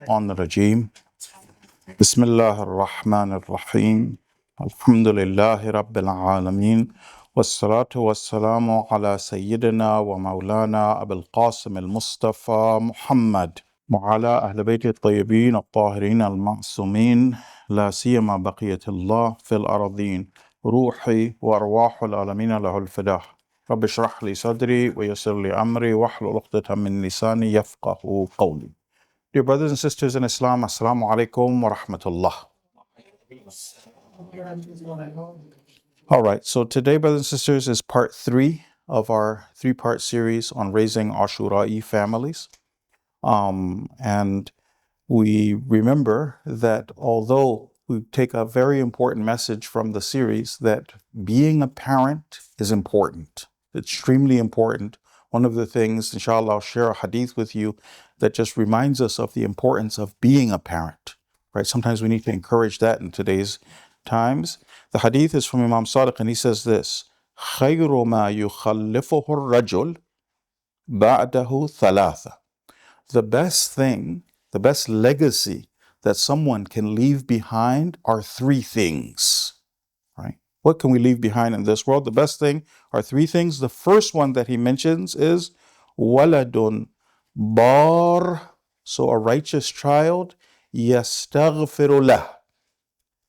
الرجيم بسم الله الرحمن الرحيم الحمد لله رب العالمين والصلاة والسلام على سيدنا ومولانا أبي القاسم المصطفى محمد وعلى أهل بيت الطيبين الطاهرين المعصومين لا سيما بقية الله في الأرضين روحي وأرواح العالمين له الفداء رب اشرح لي صدري ويسر لي أمري واحلل عقدة من لساني يفقه قولي. Dear brothers and sisters in Islam, Assalamu alaikum wa rahmatullah. All right, so today, brothers and sisters, is part 3 of our 3-part series on raising Ashura'i families. And we remember that although we take a very important message from the series that being a parent is important, extremely important. One of the things, inshallah, I'll share a hadith with you that just reminds us of the importance of being a parent, right? Sometimes we need to encourage that in today's times. The hadith is from Imam Sadiq, and he says this: خَيْرُ مَا يُخَلِّفُهُ الرَّجُلُ بَعْدَهُ ثَلَاثَةٌ. The best thing, the best legacy that someone can leave behind are 3 things, right? What can we leave behind in this world? The best thing are 3 things. The first one that he mentions is waladun bar, so a righteous child, yastaghfiru lah.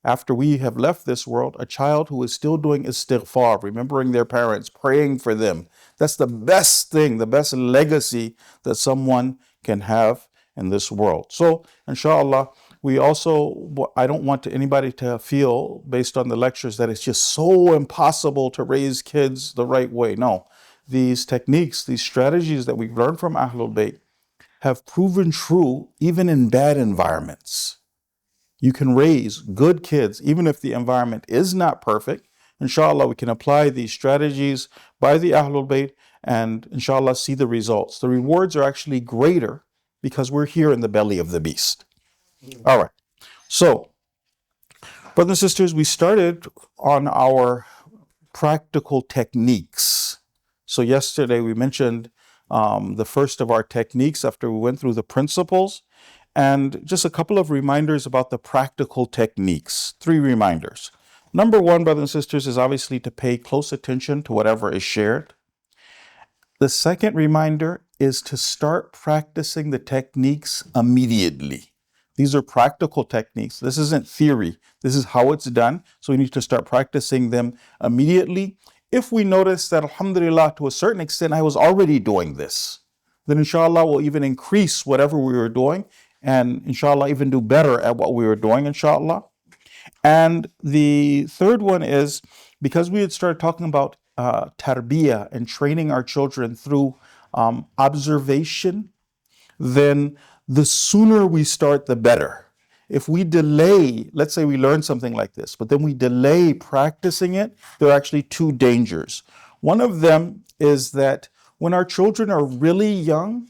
After we have left this world, a child who is still doing istighfar, remembering their parents, praying for them. That's the best thing, the best legacy that someone can have in this world. So, inshallah, we also, I don't want anybody to feel, based on the lectures, that it's just so impossible to raise kids the right way. No, these techniques, these strategies that we've learned from Ahlul Bayt have proven true even in bad environments. You can raise good kids even if the environment is not perfect. Inshallah, we can apply these strategies by the Ahlul Bayt and inshallah see the results. The rewards are actually greater because we're here in the belly of the beast. All right. So, brothers and sisters, we started on our practical techniques. So yesterday we mentioned the first of our techniques after we went through the principles, and just a couple of reminders about the practical techniques. 3 reminders. Number 1, brothers and sisters, is obviously to pay close attention to whatever is shared. The second reminder is to start practicing the techniques immediately. These are practical techniques. This isn't theory. This is how it's done. So we need to start practicing them immediately. If we notice that, alhamdulillah, to a certain extent, I was already doing this, then inshallah we'll even increase whatever we were doing and inshallah even do better at what we were doing, inshallah. And the third one is, because we had started talking about tarbiyah and training our children through observation, then the sooner we start, the better. If we delay, let's say we learn something like this, but then we delay practicing it, there are actually 2 dangers. One of them is that when our children are really young,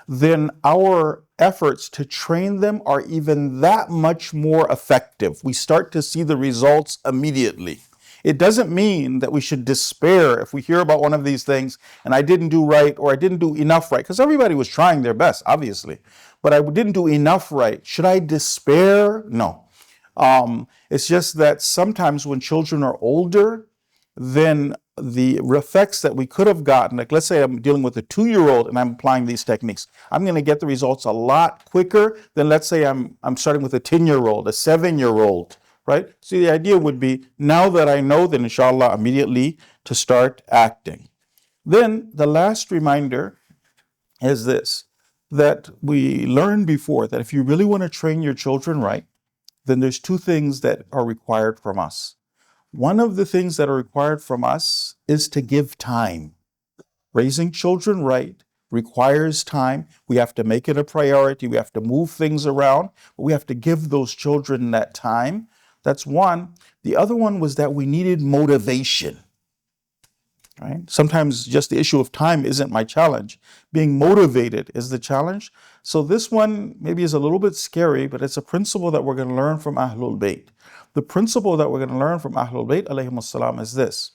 then our efforts to train them are even that much more effective. We start to see the results immediately. It doesn't mean that we should despair if we hear about one of these things and I didn't do right or I didn't do enough right, because everybody was trying their best, obviously, but I didn't do enough right. Should I despair? No. It's just that sometimes when children are older, then the effects that we could have gotten, like let's say I'm dealing with a 2-year-old and I'm applying these techniques, I'm going to get the results a lot quicker than let's say I'm starting with a 10-year-old, a 7-year-old, right? So the idea would be, now that I know, then inshallah immediately to start acting. Then the last reminder is this, that we learned before that if you really want to train your children right, then there's 2 things that are required from us. One of the things that are required from us is to give time. Raising children right requires time. We have to make it a priority. We have to move things around, but we have to give those children that time. That's one. The other one was that we needed motivation. Right? Sometimes just the issue of time isn't my challenge. Being motivated is the challenge. So this one maybe is a little bit scary, but it's a principle that we're going to learn from Ahlul Bayt. The principle that we're going to learn from Ahlul Bayt alayhimus salam is this,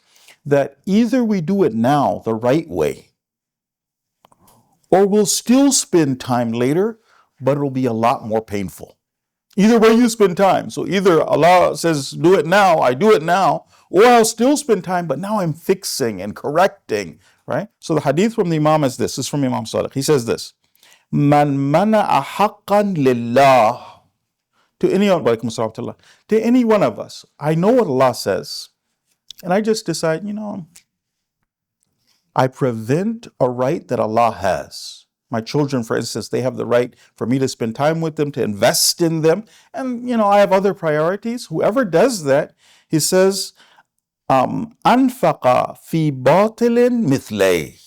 that either we do it now the right way, or we'll still spend time later, but it'll be a lot more painful. Either way you spend time. So either Allah says, do it now, I do it now, or I'll still spend time, but now I'm fixing and correcting, right? So the hadith from the Imam is this. This is from Imam Sadiq. He says this, Man mana'a haqqan lillah. To any one of us, I know what Allah says, and I just decide, I prevent a right that Allah has. My children, for instance, they have the right for me to spend time with them, to invest in them. And, I have other priorities. Whoever does that, he says, anfaqa fi batilin mithlay.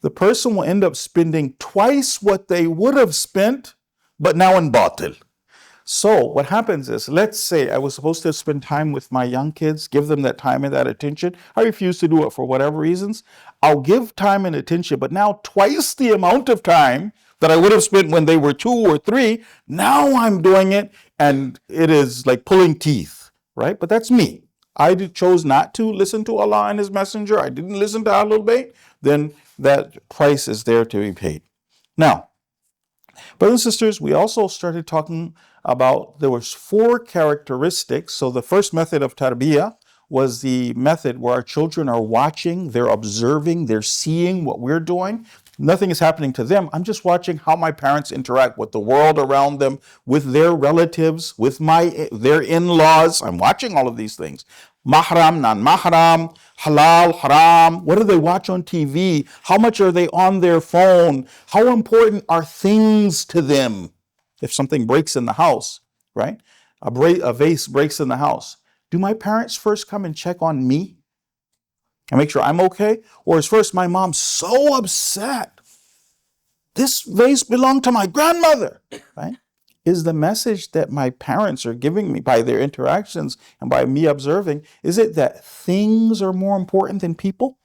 The person will end up spending twice what they would have spent, but now in batil. So what happens is, let's say I was supposed to spend time with my young kids, give them that time and that attention. I refuse to do it for whatever reasons. I'll give time and attention, but now twice the amount of time that I would have spent when they were 2 or 3, now I'm doing it, and it is like pulling teeth, right? But that's me. I chose not to listen to Allah and His Messenger. I didn't listen to Ahlul Bayt. Then that price is there to be paid. Now, brothers and sisters, we also started talking about, there was 4 characteristics. So the first method of tarbiyah was the method where our children are watching, they're observing, they're seeing what we're doing. Nothing is happening to them. I'm just watching how my parents interact with the world around them, with their relatives, with their in-laws. I'm watching all of these things. Mahram, non-mahram, halal, haram. What do they watch on TV? How much are they on their phone? How important are things to them? If something breaks in the house, right? A vase breaks in the house. Do my parents first come and check on me and make sure I'm okay? Or is first my mom so upset? This vase belonged to my grandmother, right? Is the message that my parents are giving me by their interactions and by me observing, is it that things are more important than people?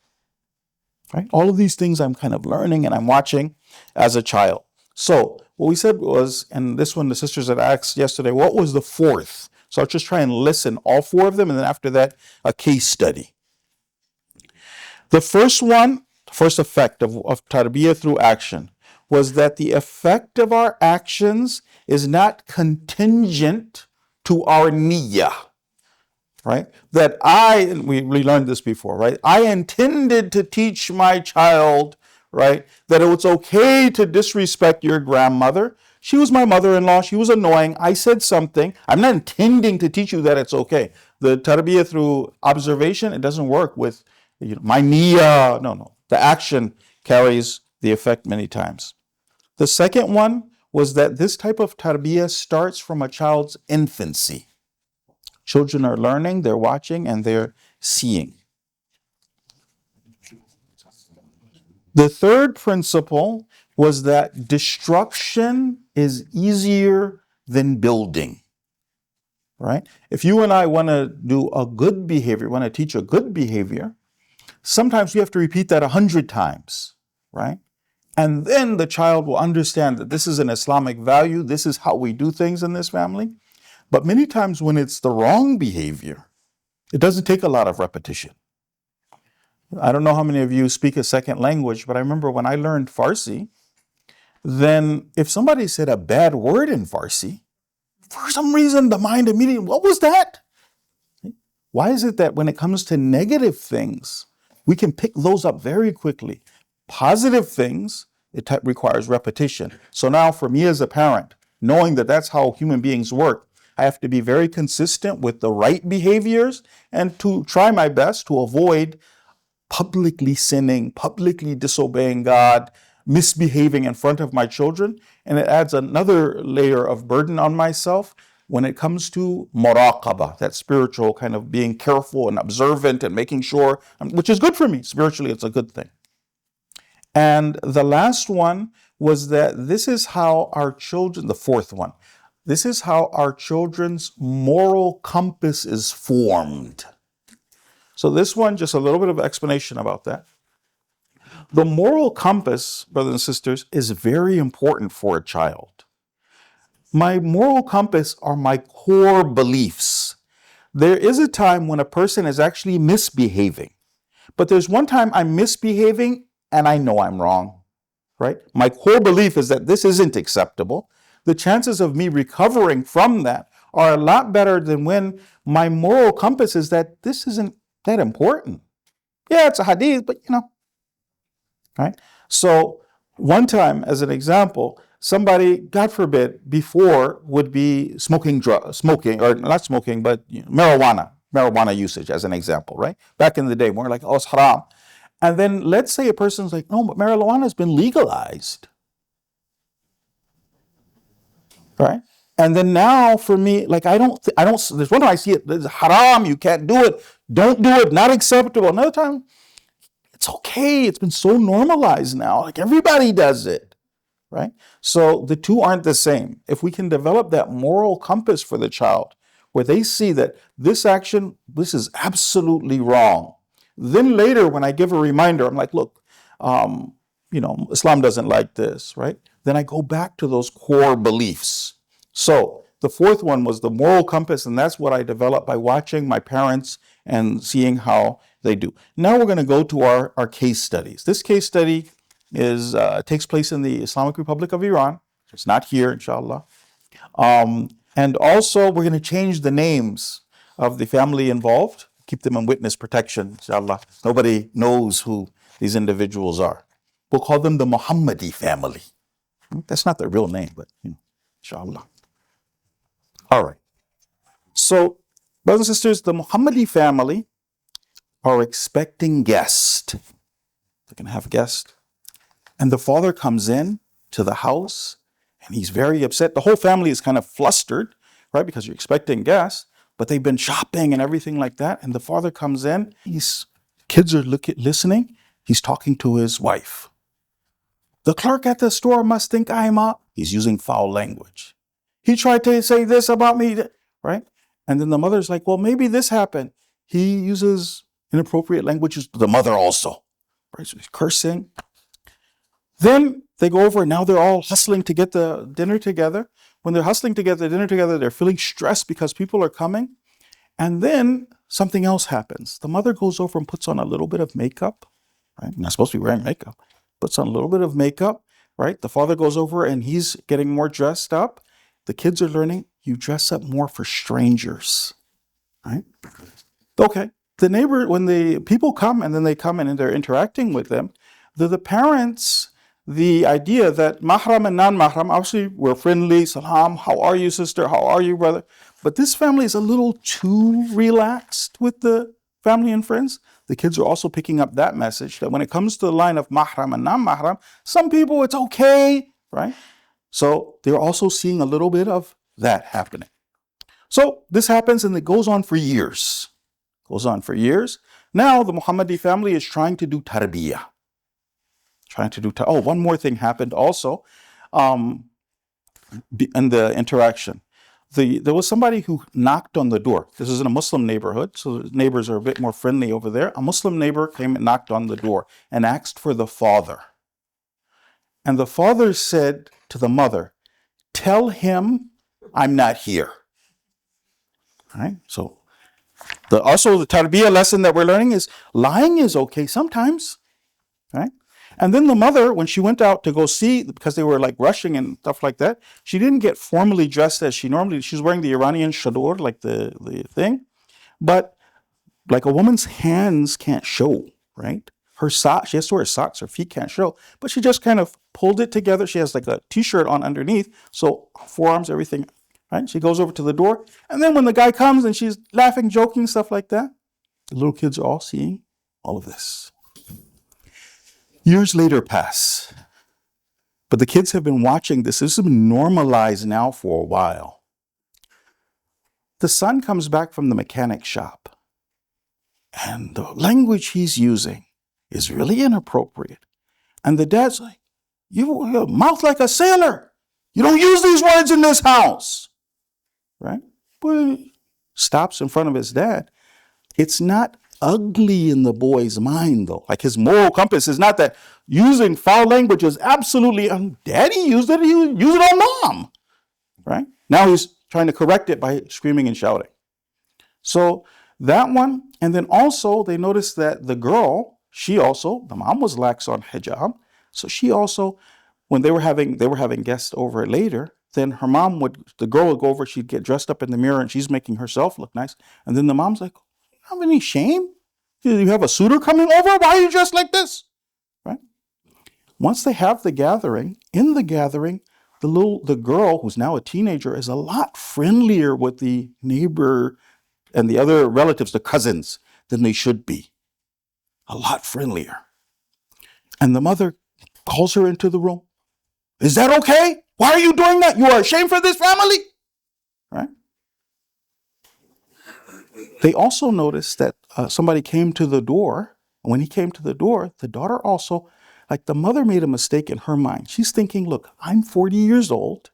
Right? All of these things I'm kind of learning and I'm watching as a child. So what we said was, and this one the sisters had asked yesterday, what was the 4th? So I'll just try and listen all 4 of them, and then after that, a case study. The first effect of tarbiyah through action was that the effect of our actions is not contingent to our niyyah, right? That and we learned this before, right? I intended to teach my child, right, that it was okay to disrespect your grandmother. She was my mother-in-law. She was annoying. I said something. I'm not intending to teach you that it's okay. The tarbiyah through observation, it doesn't work with my niyyah. No. The action carries the effect many times. The second one was that this type of tarbiyah starts from a child's infancy. Children are learning, they're watching, and they're seeing. The third principle was that destruction is easier than building, right? If you and I want to do a good behavior, want to teach a good behavior, sometimes we have to repeat that 100 times, right? And then the child will understand that this is an Islamic value, this is how we do things in this family. But many times when it's the wrong behavior, it doesn't take a lot of repetition. I don't know how many of you speak a second language, but I remember when I learned Farsi, then if somebody said a bad word in Farsi, for some reason the mind immediately, what was that? Why is it that when it comes to negative things, we can pick those up very quickly? Positive things, it requires repetition. So now for me as a parent, knowing that that's how human beings work, I have to be very consistent with the right behaviors and to try my best to avoid publicly sinning, publicly disobeying God, misbehaving in front of my children. And it adds another layer of burden on myself when it comes to muraqabah, that spiritual kind of being careful and observant and making sure, which is good for me. Spiritually, it's a good thing. And the last one was that this is how our children, the 4th one, this is how our children's moral compass is formed. So this one, just a little bit of explanation about that. The moral compass, brothers and sisters, is very important for a child. My moral compass are my core beliefs. There is a time when a person is actually misbehaving, but there's one time I'm misbehaving and I know I'm wrong. right? My core belief is that this isn't acceptable. The chances of me recovering from that are a lot better than when my moral compass is that this isn't that important. Yeah, it's a hadith, but right? So one time, as an example, somebody, God forbid, before would be smoking, or not smoking, but marijuana usage, as an example, right? Back in the day, we're like, oh, it's haram. And then let's say a person's like, no, but marijuana has been legalized, right? And then now for me, like, there's one time I see it, it's haram, you can't do it, don't do it, not acceptable. Another time, it's okay, it's been so normalized now, like everybody does it, right? So the two aren't the same. If we can develop that moral compass for the child, where they see that this action, this is absolutely wrong. Then later, when I give a reminder, I'm like, look, Islam doesn't like this, right? Then I go back to those core beliefs. So the fourth one was the moral compass, and that's what I developed by watching my parents and seeing how they do. Now we're going to go to our case studies. This case study takes place in the Islamic Republic of Iran. It's not here, inshallah. And also, we're going to change the names of the family involved, keep them in witness protection, inshallah. Nobody knows who these individuals are. We'll call them the Muhammadi family. That's not their real name, but inshallah. All right. So, brothers and sisters, the Muhammadi family are expecting guests. They're going to have guests. And the father comes in to the house and he's very upset. The whole family is kind of flustered, right? Because you're expecting guests, but they've been shopping and everything like that. And the father comes in, kids are listening. He's talking to his wife. The clerk at the store must think I'm up. He's using foul language. He tried to say this about me, right? And then the mother's like, well, maybe this happened. He uses inappropriate language to the mother also, right? So he's cursing. Then they go over and now they're all hustling to get the dinner together. When they're hustling to get the dinner together, they're feeling stressed because people are coming. And then something else happens. The mother goes over and puts on a little bit of makeup, right? You're not supposed to be wearing makeup. Puts on a little bit of makeup, right? The father goes over and he's getting more dressed up. The kids are learning, you dress up more for strangers, right? Okay. The neighbor, when the people come and then they come and they're interacting with them, the parents, the idea that mahram and non-mahram, obviously we're friendly, salam, how are you sister, how are you brother? But this family is a little too relaxed with the family and friends. The kids are also picking up that message that when it comes to the line of mahram and non-mahram, some people it's okay, right? So they're also seeing a little bit of that happening. So this happens and it goes on for years. Now the Muhammadi family is trying to do tarbiyah. One more thing happened also in the interaction. There was somebody who knocked on the door. This is in a Muslim neighborhood, so the neighbors are a bit more friendly over there. A Muslim neighbor came and knocked on the door and asked for the father. And the father said to the mother, tell him I'm not here. All right? So also the tarbiyah lesson that we're learning is lying is okay sometimes. Right? And then the mother, when she went out to go see, because they were like rushing and stuff like that, she didn't get formally dressed as she normally, she's wearing the Iranian shadur, like the thing, but like a woman's hands can't show, right? Her socks, she has to wear socks, her feet can't show, but she just kind of pulled it together. She has like a t-shirt on underneath, so forearms, everything, right? She goes over to the door, and then when the guy comes and she's laughing, joking, stuff like that, the little kids are all seeing all of this. Years later pass, but the kids have been watching this. This has been normalized now for a while. The son comes back from the mechanic shop, and the language he's using is really inappropriate. And the dad's like, you mouth like a sailor. You don't use these words in this house, right? But stops in front of his dad. It's not ugly in the boy's mind, though. Like his moral compass is not that using foul language is absolutely, daddy used it, he used it on mom, right? Now he's trying to correct it by screaming and shouting. So that one, and then also they noticed that the girl, the mom was lax on hijab. So she also, when they were having guests over later, then her mom the girl would go over, she'd get dressed up in the mirror and she's making herself look nice. And then the mom's like, you have any shame? You have a suitor coming over? Why are you dressed like this? Right? Once they have the gathering, in the gathering, the girl who's now a teenager is a lot friendlier with the neighbor and the other relatives, the cousins, than they should be. A lot friendlier. And the mother calls her into the room. Is that okay? Why are you doing that? You are ashamed for this family? Right? They also noticed that somebody came to the door. When he came to the door, the daughter also, like the mother made a mistake in her mind. She's thinking, look, I'm 40 years old.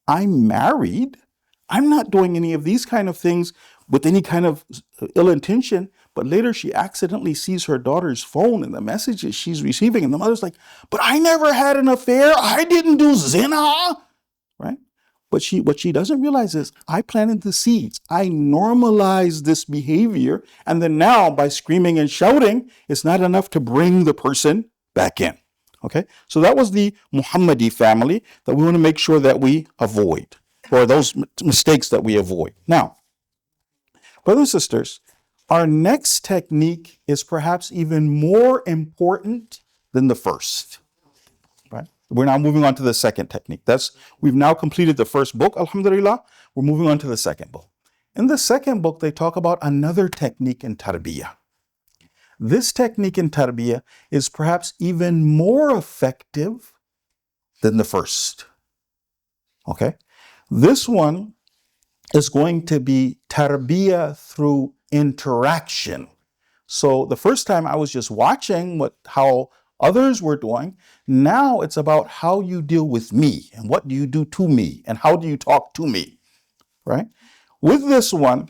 I'm married. I'm not doing any of these kind of things with any kind of ill intention. But later she accidentally sees her daughter's phone and the messages she's receiving. And the mother's like, but I never had an affair. I didn't do zina. Right? But what she doesn't realize is I planted the seeds. I normalized this behavior. And then now by screaming and shouting, it's not enough to bring the person back in. Okay? So that was the Muhammadi family that we want to make sure that we avoid, or those mistakes that we avoid. Now, brothers and sisters, our next technique is perhaps even more important than the first. Right? We're now moving on to the second technique. We've now completed the first book, alhamdulillah. We're moving on to the second book. In the second book, they talk about another technique in Tarbiyah. This technique in Tarbiyah is perhaps even more effective than the first. Okay? This one is going to be Tarbiyah through interaction. So the first time I was just watching how others were doing. Now it's about how you deal with me and what do you do to me and how do you talk to me, right? With this one,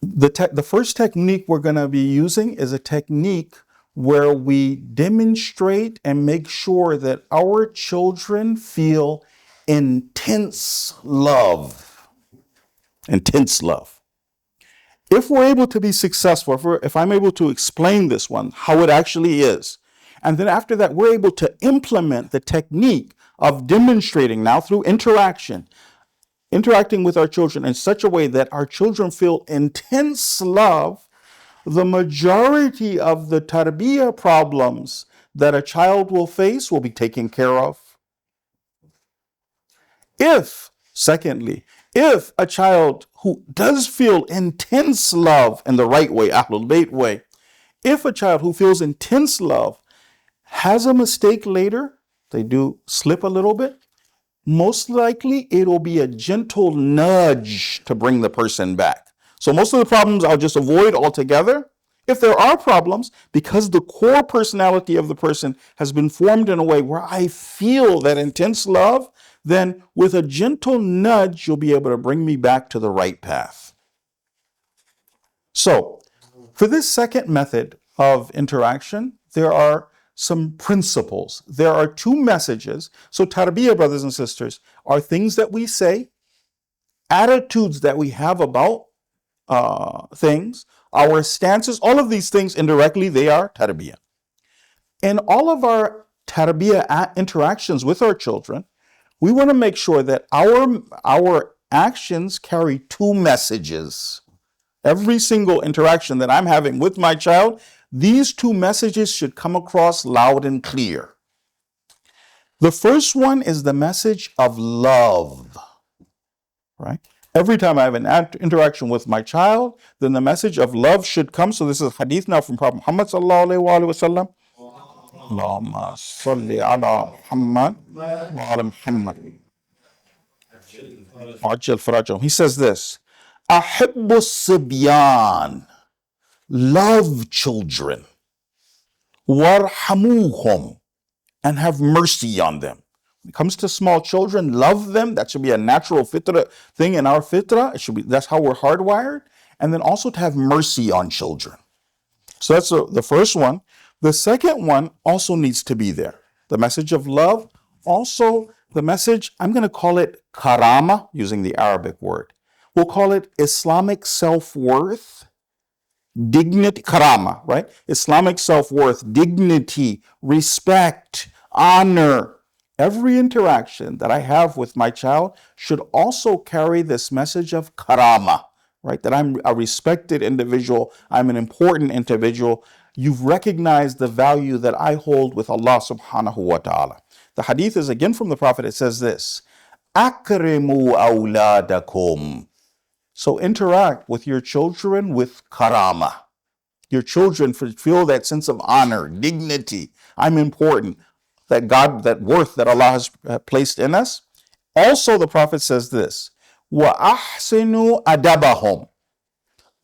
the first technique we're going to be using is a technique where we demonstrate and make sure that our children feel intense love. Intense love. If we're able to be successful, if I'm able to explain this one, how it actually is, and then after that, we're able to implement the technique of demonstrating now through interacting with our children in such a way that our children feel intense love, the majority of the tarbiyah problems that a child will face will be taken care of. Secondly, if a child who does feel intense love in the right way, Ahlul Bayt way, if a child who feels intense love has a mistake later, they do slip a little bit, most likely it'll be a gentle nudge to bring the person back. So most of the problems I'll just avoid altogether. If there are problems, because the core personality of the person has been formed in a way where I feel that intense love, then with a gentle nudge, you'll be able to bring me back to the right path. So for this second method of interaction, there are some principles. There are two messages. So tarbiyah, brothers and sisters, are things that we say, attitudes that we have about things, our stances, all of these things indirectly, they are tarbiyah. In all of our tarbiyah interactions with our children, we want to make sure that our actions carry two messages. Every single interaction that I'm having with my child, these two messages should come across loud and clear. The first one is the message of love, right? Every time I have an interaction with my child, then the message of love should come. So this is hadith now from Prophet Muhammad sallallahu alaihi wasallam. Allahumma salli ala Muhammad wa ala Muhammad. He says this, Ahibbu sibyan, love children, warhamuhum, and have mercy on them. When it comes to small children, love them. That should be a natural fitra thing in our fitra. That's how we're hardwired. And then also to have mercy on children. So that's the first one. The second one also needs to be there. The message of love. Also, the message, I'm going to call it karama, using the Arabic word. We'll call it Islamic self-worth dignity, karama, right? Islamic self-worth, dignity, respect, honor. Every interaction that I have with my child should also carry this message of karama, right? That I'm a respected individual, I'm an important individual. You've recognized the value that I hold with Allah subhanahu wa ta'ala. The hadith is again from the Prophet. It says this, Akrimu awladakum. So interact with your children with karama. Your children feel that sense of honor, dignity. I'm important. That worth that Allah has placed in us. Also, the Prophet says this, wa ahsinu adabahum.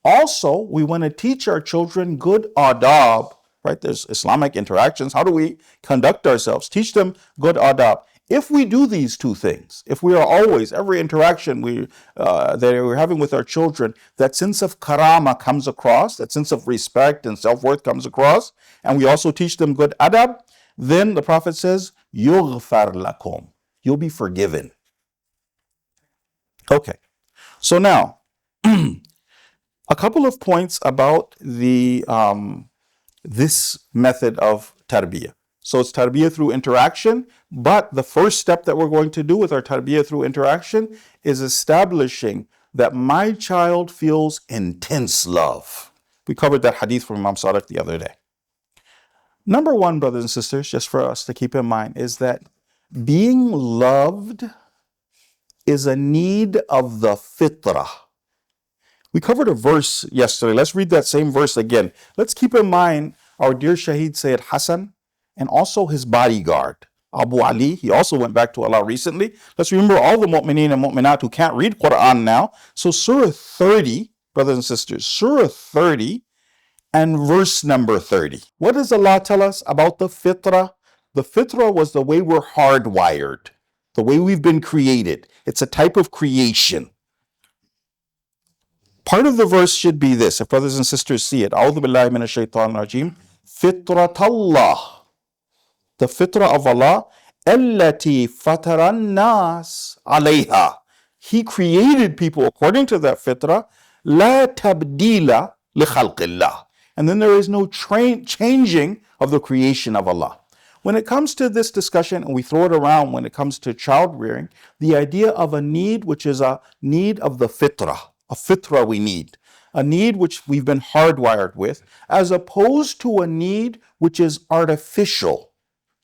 Also, we want to teach our children good adab, right? There's Islamic interactions. How do we conduct ourselves? Teach them good adab. If we do these two things, if we are always, every interaction that we're having with our children, that sense of karama comes across, that sense of respect and self-worth comes across, and we also teach them good adab, then the Prophet says, yughfar lakum. You'll be forgiven. Okay, so now, a couple of points about this method of tarbiyah. So it's tarbiyah through interaction, but the first step that we're going to do with our tarbiyah through interaction is establishing that my child feels intense love. We covered that hadith from Imam Sadiq the other day. Number one, brothers and sisters, just for us to keep in mind, is that being loved is a need of the fitrah. We covered a verse yesterday. Let's read that same verse again. Let's keep in mind our dear Shaheed Sayyid Hassan and also his bodyguard, Abu Ali. He also went back to Allah recently. Let's remember all the mu'mineen and mu'minat who can't read Quran now. So Surah 30, brothers and sisters, Surah 30 and verse number 30. What does Allah tell us about the fitrah? The fitrah was the way we're hardwired, the way we've been created. It's a type of creation. Part of the verse should be this, if brothers and sisters see it. A'udhu billahi minash shaitanir rajim. Fitratallah. The fitrah of Allah. Allati fataran nas alayha. He created people according to that fitrah. La tabdila li khalqillah. And then there is no changing of the creation of Allah. When it comes to this discussion, and we throw it around when it comes to child rearing, the idea of a need which is a need of the fitrah. A fitrah we need, a need which we've been hardwired with, as opposed to a need which is artificial.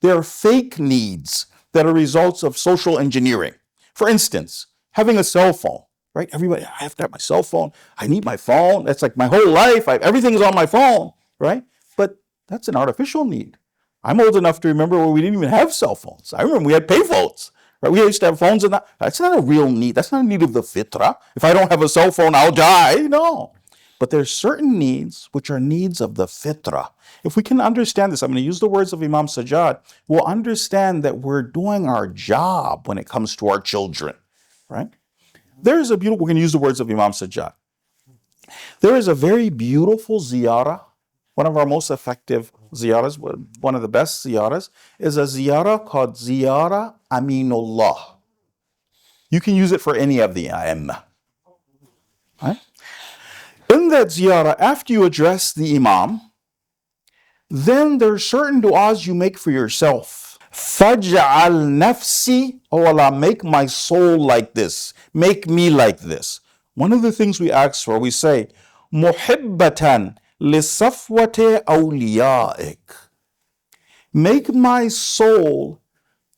They're fake needs that are results of social engineering. For instance, having a cell phone, right? Everybody, I have to have my cell phone. I need my phone. That's like my whole life. Everything is on my phone, right? But that's an artificial need. I'm old enough to remember where we didn't even have cell phones. I remember we had payphones. Right? We used to have phones, and that's not a real need. That's not a need of the fitrah. If I don't have a cell phone, I'll die. No. But there's certain needs which are needs of the fitrah. If we can understand this, I'm going to use the words of Imam Sajjad, we'll understand that we're doing our job when it comes to our children. Right? We're going to use the words of Imam Sajjad. There is a very beautiful ziyarah. One of our most effective ziyaras, one of the best ziyaras, is a ziyarah called Ziyarah Aminullah. You can use it for any of the A'imma. Right? In that ziyarah, after you address the Imam, then there are certain du'as you make for yourself. Faj'al nafsi, oh Allah, make my soul like this. Make me like this. One of the things we ask for, we say, muhibbatan lisafwate awliyaik. Make my soul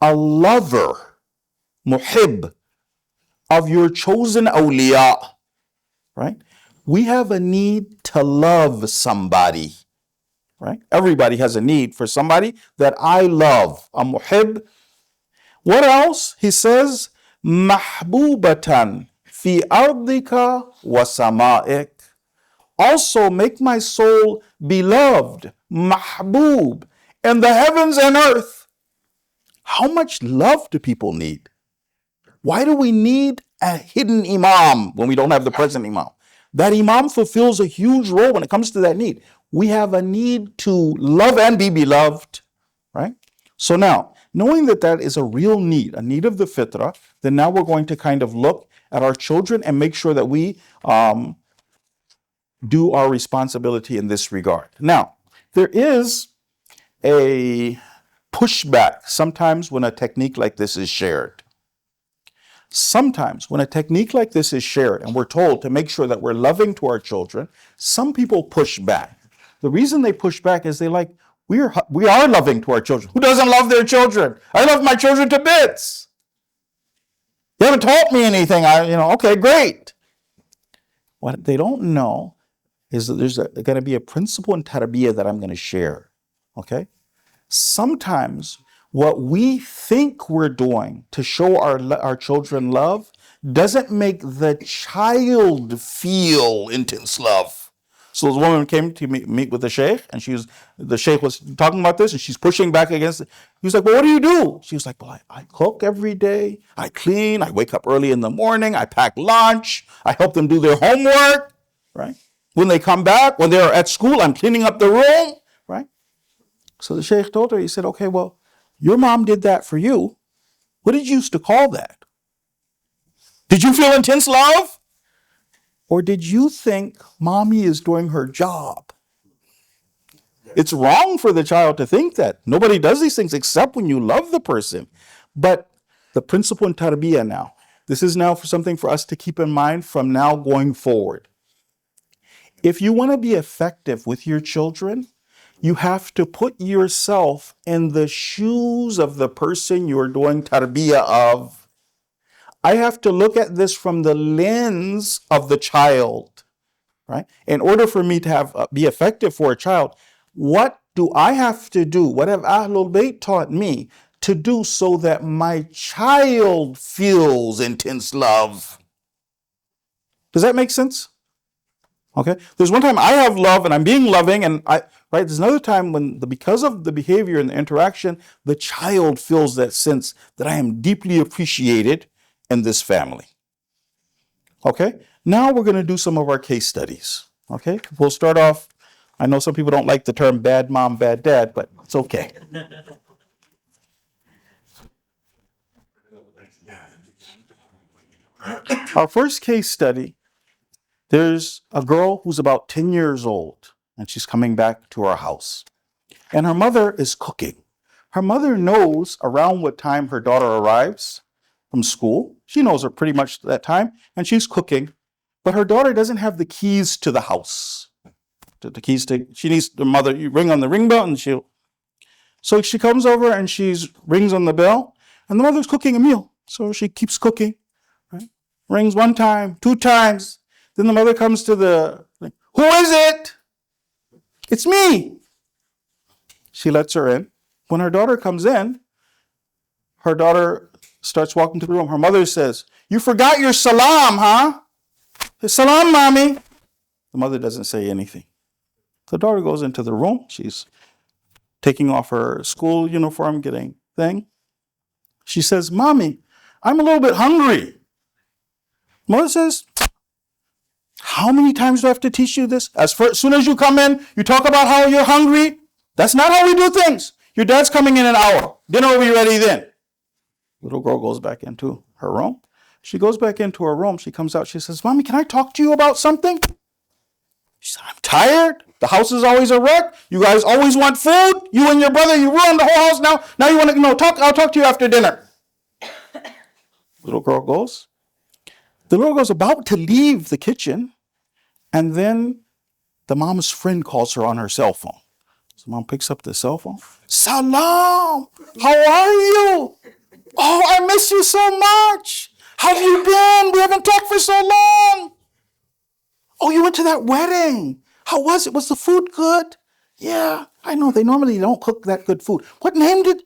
a lover, muhib, of your chosen awliya. Right? We have a need to love somebody. Right? Everybody has a need for somebody that I love. A muhib. What else? He says, mahbubatan fi ardika wa sama'ik. Also make my soul beloved, mahbub, in the heavens and earth. How much love do people need? Why do we need a hidden imam when we don't have the present imam? That imam fulfills a huge role when it comes to that need. We have a need to love and be beloved, right? So now, knowing that that is a real need, a need of the fitrah, then now we're going to kind of look at our children and make sure that we do our responsibility in this regard. Now, there is a pushback sometimes when a technique like this is shared. Sometimes when a technique like this is shared and we're told to make sure that we're loving to our children, some people push back. The reason they push back is we are loving to our children. Who doesn't love their children? I love my children to bits. You haven't taught me anything. Okay, great. What they don't know is that there's going to be a principle in Tarbiyah that I'm going to share. Okay? Sometimes what we think we're doing to show our children love doesn't make the child feel intense love. So this woman came to meet with the Shaykh, and the Shaykh was talking about this, and she's pushing back against it. He was like, well, what do you do? She was like, well, I cook every day, I clean, I wake up early in the morning, I pack lunch, I help them do their homework, right? When they come back, when they're at school, I'm cleaning up the room, right? So the Shaykh told her, he said, okay, well, your mom did that for you. What did you used to call that? Did you feel intense love? Or did you think mommy is doing her job? It's wrong for the child to think that. Nobody does these things except when you love the person. But the principle in Tarbiyah now, this is now something for us to keep in mind from now going forward. If you want to be effective with your children, you have to put yourself in the shoes of the person you're doing tarbiyah of. I have to look at this from the lens of the child, right? In order for me to be effective for a child, what do I have to do? What have Ahlul Bayt taught me to do so that my child feels intense love? Does that make sense? Okay. There's one time I have love and I'm being loving, and right. There's another time when because of the behavior and the interaction, the child feels that sense that I am deeply appreciated in this family. Okay. Now we're going to do some of our case studies. Okay. We'll start off. I know some people don't like the term bad mom, bad dad, but it's okay. Our first case study. There's a girl who's about 10 years old, and she's coming back to our house. And her mother is cooking. Her mother knows around what time her daughter arrives from school. She knows her pretty much that time, and she's cooking. But her daughter doesn't have the keys to the house. She needs the mother, you ring on the ring bell, and so she comes over and rings on the bell, and the mother's cooking a meal. So she keeps cooking, right? Rings one time, two times. Then the mother comes to who is it? It's me. She lets her in. When her daughter comes in, her daughter starts walking to the room. Her mother says, you forgot your salam, huh? Salam, mommy. The mother doesn't say anything. The daughter goes into the room. She's taking off her school uniform, getting thing. She says, mommy, I'm a little bit hungry. Mother says, how many times do I have to teach you this? As soon as you come in, you talk about how you're hungry. That's not how we do things. Your dad's coming in an hour. Dinner will be ready then. Little girl goes back into her room. She goes back into her room. She comes out. She says, mommy, can I talk to you about something? She said, I'm tired. The house is always a wreck. You guys always want food. You and your brother, you ruined the whole house now. Now you want to talk. I'll talk to you after dinner. Little girl goes. The little girl's about to leave the kitchen, and then the mom's friend calls her on her cell phone. So mom picks up the cell phone. Salam, how are you? Oh, I miss you so much. How have you been? We haven't talked for so long. Oh, you went to that wedding. How was it? Was the food good? Yeah, I know. They normally don't cook that good food. What name did?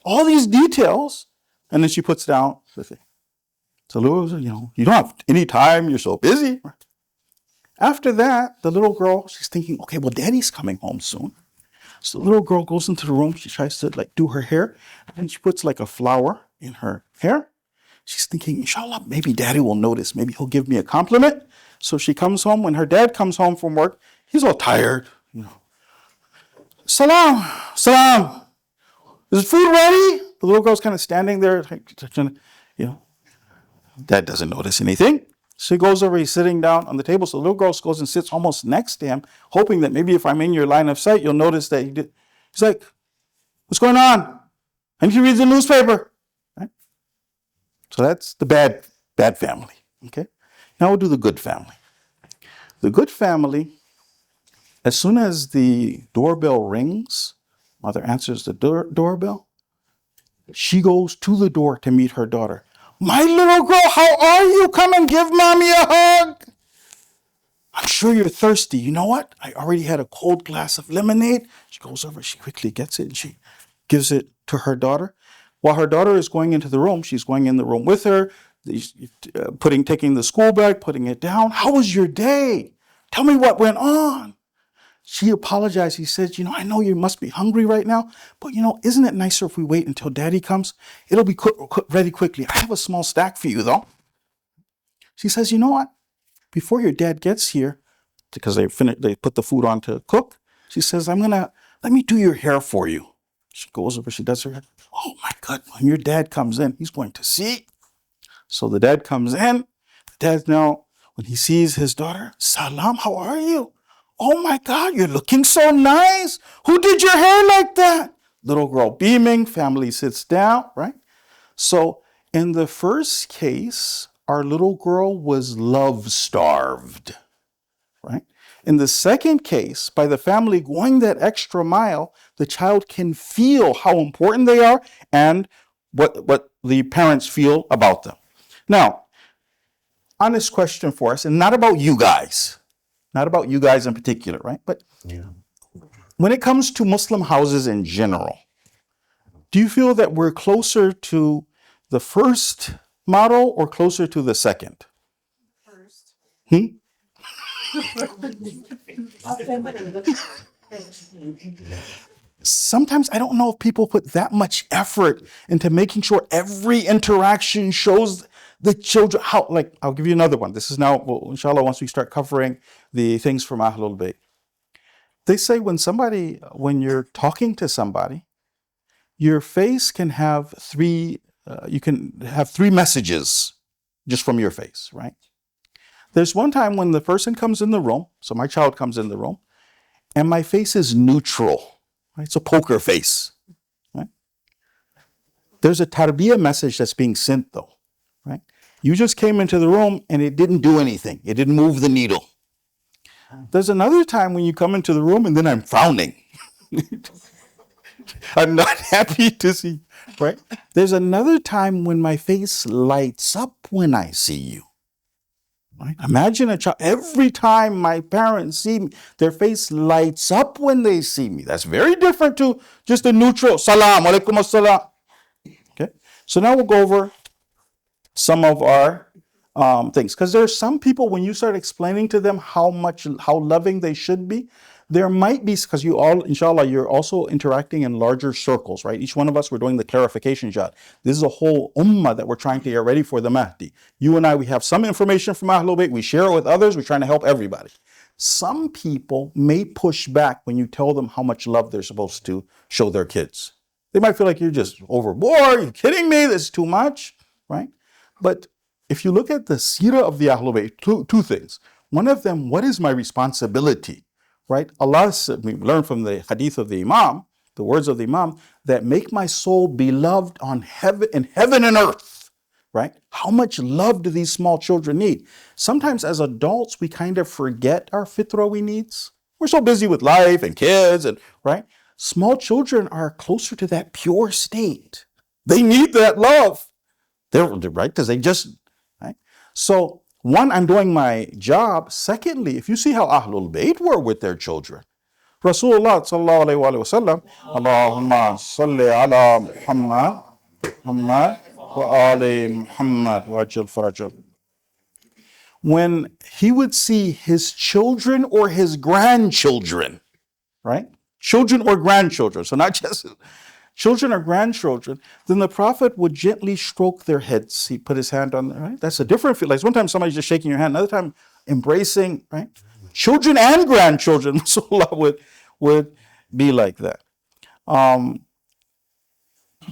All these details. And then she puts down the thing. So Louis, you don't have any time. You're so busy. After that, the little girl, she's thinking, okay, well, daddy's coming home soon. So the little girl goes into the room. She tries to do her hair. And she puts a flower in her hair. She's thinking, inshallah, maybe daddy will notice. Maybe he'll give me a compliment. So she comes home. When her dad comes home from work, he's all tired. Salam, salam. Is food ready? The little girl's kind of standing there, Dad doesn't notice anything. She goes over, he's sitting down on the table. So the little girl goes and sits almost next to him, hoping that maybe if I'm in your line of sight, you'll notice that he did. He's like, what's going on? I need to read the newspaper. Right? So that's the bad family. Okay. Now we'll do the good family. The good family, as soon as the doorbell rings, mother answers the doorbell. She goes to the door to meet her daughter. My little girl, how are you? Come and give mommy a hug. I'm sure you're thirsty. You know what? I already had a cold glass of lemonade. She goes over, she quickly gets it, and she gives it to her daughter. While her daughter is going into the room, she's going in the room with her, taking the school bag, putting it down. How was your day? Tell me what went on. She apologized. He said, I know you must be hungry right now, but isn't it nicer if we wait until daddy comes? It'll be ready quickly. I have a small stack for you though. She says, you know what? Before your dad gets here, because they put the food on to cook, she says, let me do your hair for you. She goes over, she does her hair. Oh my God, when your dad comes in, he's going to see. So the dad comes in. The dad now, when he sees his daughter, Salam, how are you? Oh my God, you're looking so nice. Who did your hair like that? Little girl beaming, family sits down, right? So in the first case, our little girl was love-starved, right? In the second case, by the family going that extra mile, the child can feel how important they are and what the parents feel about them. Now, honest question for us, and not about you guys in particular, right? But when it comes to Muslim houses in general, do you feel that we're closer to the first model or closer to the second? First. Sometimes I don't know if people put that much effort into making sure every interaction shows the children how, like, I'll give you another one. This is now, well, inshallah, once we start covering the things from Ahlul Bayt. They say when you're talking to somebody, your face can have you can have three messages just from your face, right? There's one time when the person comes in the room, so my child comes in the room, and my face is neutral, right? It's a poker face, right? There's a tarbiyah message that's being sent though, right? You just came into the room and it didn't do anything. It didn't move the needle. There's another time when you come into the room and then I'm frowning. I'm not happy to see, right? There's another time when my face lights up when I see you. Right? Imagine a child, every time my parents see me, their face lights up when they see me. That's very different to just a neutral, salam, alaikum assalam. Okay, so now we'll go over some of our things. Because there are some people, when you start explaining to them how loving they should be, there might be, because you all, inshallah, you're also interacting in larger circles, right? Each one of us, we're doing the clarification job. This is a whole ummah that we're trying to get ready for the Mahdi. You and I, we have some information from Ahlul Bayt, we share it with others, we're trying to help everybody. Some people may push back when you tell them how much love they're supposed to show their kids. They might feel like you're just overboard, are you kidding me? This is too much, right? But if you look at the seerah of the Ahlul Bayt, two things. One of them, what is my responsibility? Right? Allah said, we learn from the hadith of the Imam, the words of the Imam, that make my soul beloved in heaven and earth. Right? How much love do these small children need? Sometimes as adults, we kind of forget our fitrah we needs. We're so busy with life and kids, and right? Small children are closer to that pure state. They need that love. They're right, because they just, right? So, one, I'm doing my job. Secondly, if you see how Ahlul Bayt were with their children, Rasulullah sallallahu alayhi wa sallam, Allahumma salli ala Muhammad, Muhammad wa ali Muhammad wa ajil farajal. When he would see his children or his grandchildren, right? Children or grandchildren, so not just children or grandchildren, then the Prophet would gently stroke their heads. He put his hand on them, right? That's a different feel. Like sometimes somebody's just shaking your hand, another time embracing, right? Children and grandchildren, Rasulullah would be like that.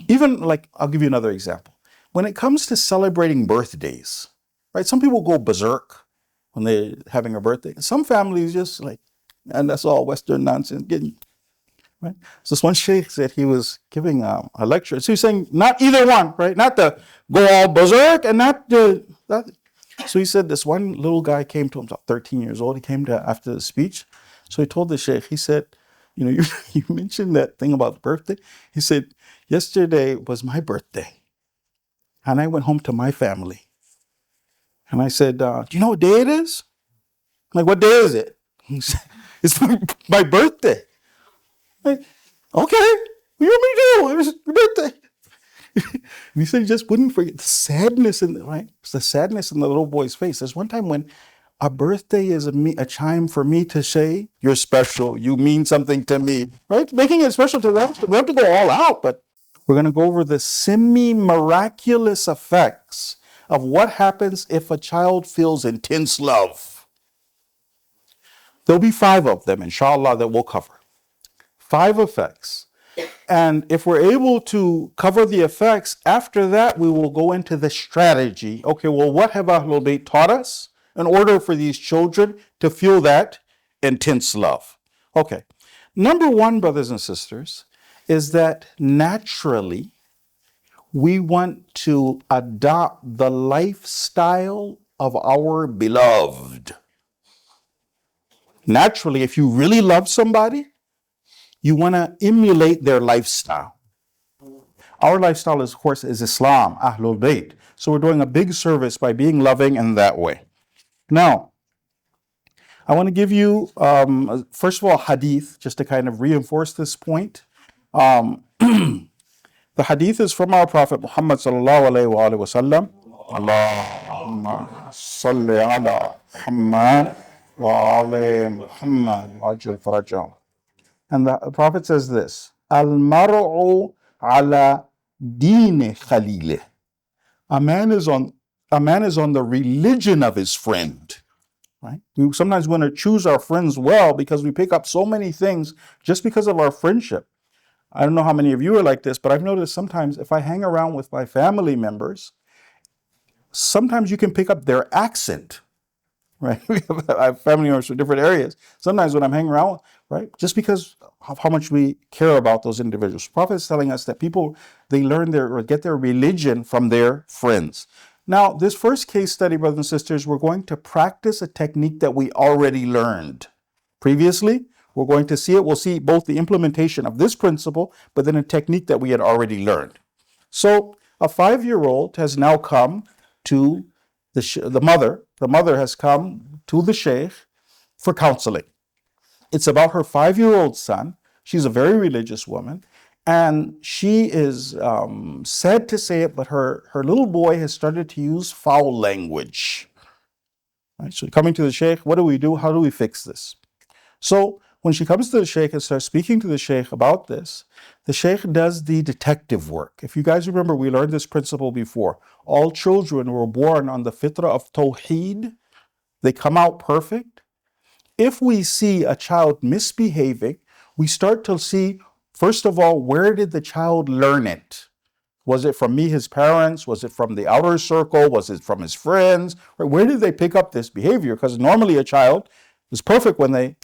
Even like, I'll give you another example. When it comes to celebrating birthdays, right? Some people go berserk when they're having a birthday. Some families just like, and that's all Western nonsense. Right? So this one sheikh said he was giving a lecture. So he's saying not either one, right? Not the go all berserk and not the. So he said this one little guy came to him, about 13 years old. He came to after the speech. So he told the sheikh, he said, you know, you mentioned that thing about the birthday. He said, yesterday was my birthday. And I went home to my family. And I said, do you know what day it is? I'm like, what day is it? He said, it's my birthday. Like, okay, what do you want me to do? It was your birthday. And he said he just wouldn't forget the sadness in right? It's the sadness in the little boy's face. There's one time when a birthday is a time for me to say, you're special, you mean something to me, right? Making it special to them. We have to go all out, but we're going to go over the semi-miraculous effects of what happens if a child feels intense love. There'll be 5 of them, inshallah, that we'll cover. 5 effects. And if we're able to cover the effects, after that, we will go into the strategy. Okay, well, what have Ahlul Bayt taught us in order for these children to feel that intense love? Okay, number 1, brothers and sisters, is that naturally, we want to adopt the lifestyle of our beloved. Naturally, if you really love somebody, you want to emulate their lifestyle. Our lifestyle, of course, is Islam, Ahlul Bayt. So we're doing a big service by being loving in that way. Now, I want to give you, first of all, hadith, just to kind of reinforce this point. The hadith is from our Prophet Muhammad sallallahu alayhi wa sallam. Allahumma salli ala Muhammad wa ala Muhammad wa ajil farajahum. And the Prophet says this, Al-mar'u ala deen khalilih. A man is on the religion of his friend. Right? We sometimes want to choose our friends well because we pick up so many things just because of our friendship. I don't know how many of you are like this, but I've noticed sometimes if I hang around with my family members, sometimes you can pick up their accent. Right? I have family members from different areas. Sometimes when I'm hanging around, right, just because of how much we care about those individuals. The Prophet is telling us that people, they learn or get their religion from their friends. Now, this first case study, brothers and sisters, we're going to practice a technique that we already learned previously. We're going to see it. We'll see both the implementation of this principle, but then a technique that we had already learned. So a 5-year-old has now come to the mother. The mother has come to the sheikh for counseling. It's about her 5-year-old son. She's a very religious woman. And she is sad to say it, but her little boy has started to use foul language. Right? So coming to the sheikh, what do we do? How do we fix this? So when she comes to the sheikh and starts speaking to the sheikh about this, the sheikh does the detective work. If you guys remember, we learned this principle before. All children were born on the fitrah of tawheed. They come out perfect. If we see a child misbehaving, we start to see, first of all, where did the child learn it? Was it from me, his parents? Was it from the outer circle? Was it from his friends? Or where did they pick up this behavior? Because normally a child is perfect when they.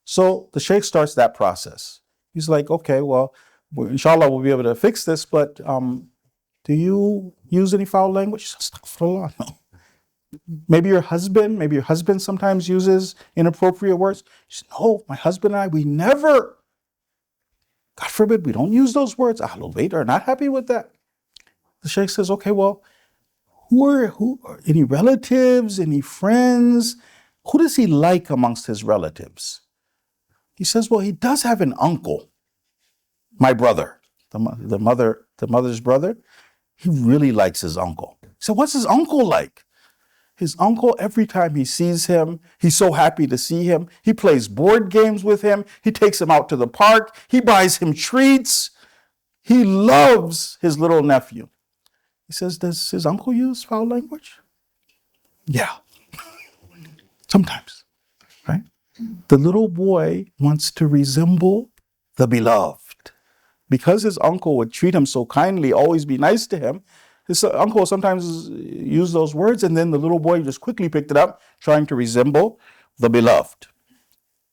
So the sheikh starts that process. He's like, okay, well, inshallah, we'll be able to fix this, but do you use any foul language? He says, astaghfirullah, no. Maybe your husband sometimes uses inappropriate words. He says, no, my husband and I, we never, God forbid, we don't use those words. Ahlul Bayt are not happy with that. The sheikh says, okay, well, who are any relatives, any friends? Who does he like amongst his relatives? He says, well, he does have an uncle, my brother, the mother's brother. He really likes his uncle. He said, what's his uncle like? His uncle, every time he sees him, he's so happy to see him. He plays board games with him. He takes him out to the park. He buys him treats. He loves his little nephew. He says, does his uncle use foul language? Yeah, sometimes, right? The little boy wants to resemble the beloved. Because his uncle would treat him so kindly, always be nice to him, His uncle sometimes used those words, and then the little boy just quickly picked it up, trying to resemble the beloved.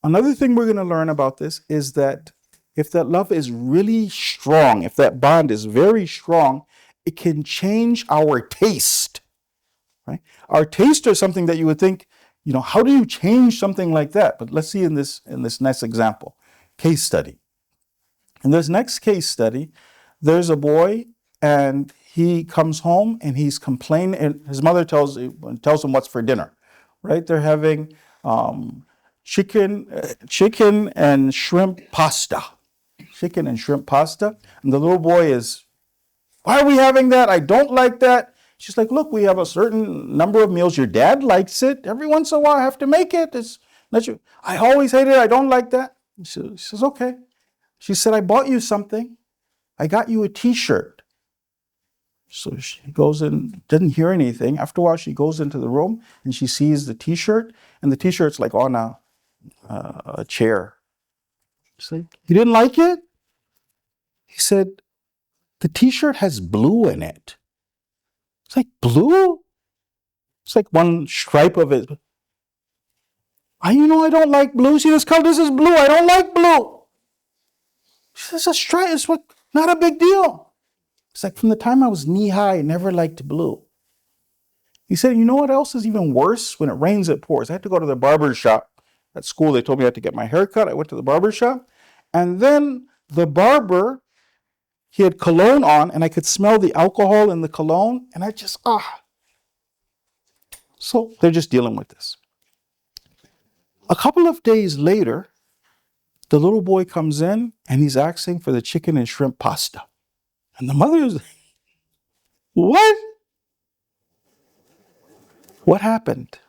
Another thing we're going to learn about this is that if that love is really strong, if that bond is very strong, it can change our taste. Right? Our taste is something that you would think, how do you change something like that? But let's see in this next example, case study. In this next case study, there's a boy and he comes home and he's complaining, and his mother tells him what's for dinner. Right? They're having chicken and shrimp pasta. Chicken and shrimp pasta. And the little boy is, why are we having that? I don't like that. She's like, look, we have a certain number of meals. Your dad likes it. Every once in a while, I have to make it. I always hate it. I don't like that. She says, okay. She said, I bought you something. I got you a t-shirt. So she goes in, didn't hear anything. After a while, she goes into the room and she sees the t-shirt, and the t-shirt's like on a chair. She's like, you didn't like it? He said, the t-shirt has blue in it. It's like, blue? It's like one stripe of it. I don't like blue. See this color? This is blue. I don't like blue. She says, a stripe. It's not a big deal. It's like, from the time I was knee-high, I never liked blue. He said, you know what else is even worse? When it rains, it pours. I had to go to the barber shop. At school, they told me I had to get my hair cut. I went to the barber shop. And then the barber, he had cologne on, and I could smell the alcohol in the cologne. And I just, So they're just dealing with this. A couple of days later, the little boy comes in and he's asking for the chicken and shrimp pasta. And the mother is, what? What happened?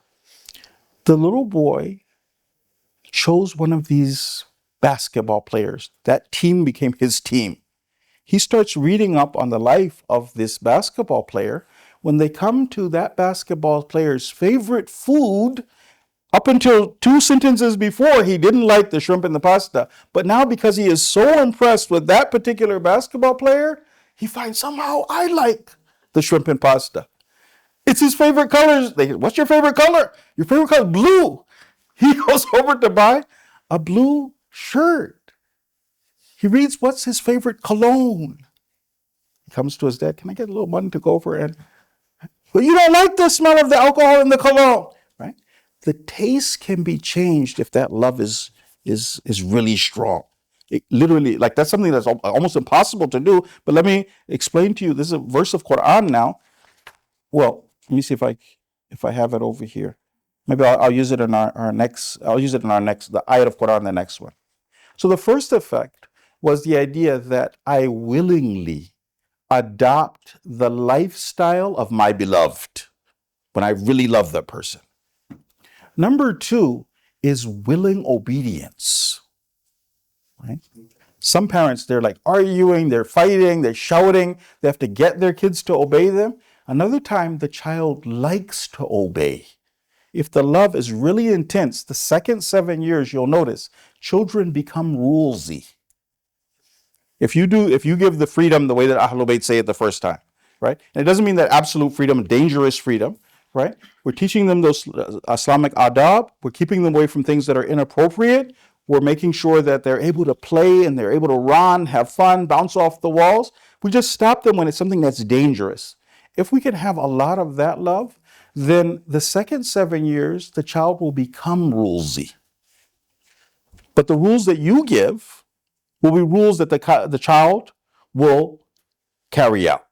The little boy chose one of these basketball players. That team became his team. He starts reading up on the life of this basketball player. When they come to that basketball player's favorite food, up until 2 sentences before, he didn't like the shrimp and the pasta. But now, because he is so impressed with that particular basketball player, he finds somehow I like the shrimp and pasta. It's his favorite colors. What's your favorite color? Your favorite color? Blue. He goes over to buy a blue shirt. He reads what's his favorite cologne. He comes to his dad. Can I get a little money to go over and... But you don't like the smell of the alcohol in the cologne, right? The taste can be changed if that love is really strong. It literally, that's something that's almost impossible to do. But let me explain to you. This is a verse of Quran now. Well, let me see if I have it over here. Maybe I'll use it in our next. I'll use it in our next, the ayat of Quran, the next one. So the first effect was the idea that I willingly adopt the lifestyle of my beloved when I really love that person. Number 2 is willing obedience. Right? Some parents, they're like arguing, they're fighting, they're shouting. They have to get their kids to obey them. Another time, the child likes to obey. If the love is really intense, the second 7 years, you'll notice children become rulesy. If you give the freedom the way that Ahlul Bayt say it the first time, right? And it doesn't mean that absolute freedom, dangerous freedom, right? We're teaching them those Islamic adab. We're keeping them away from things that are inappropriate. We're making sure that they're able to play and they're able to run, have fun, bounce off the walls. We just stop them when it's something that's dangerous. If we can have a lot of that love, then the second 7 years, the child will become rulesy. But the rules that you give will be rules that the child will carry out.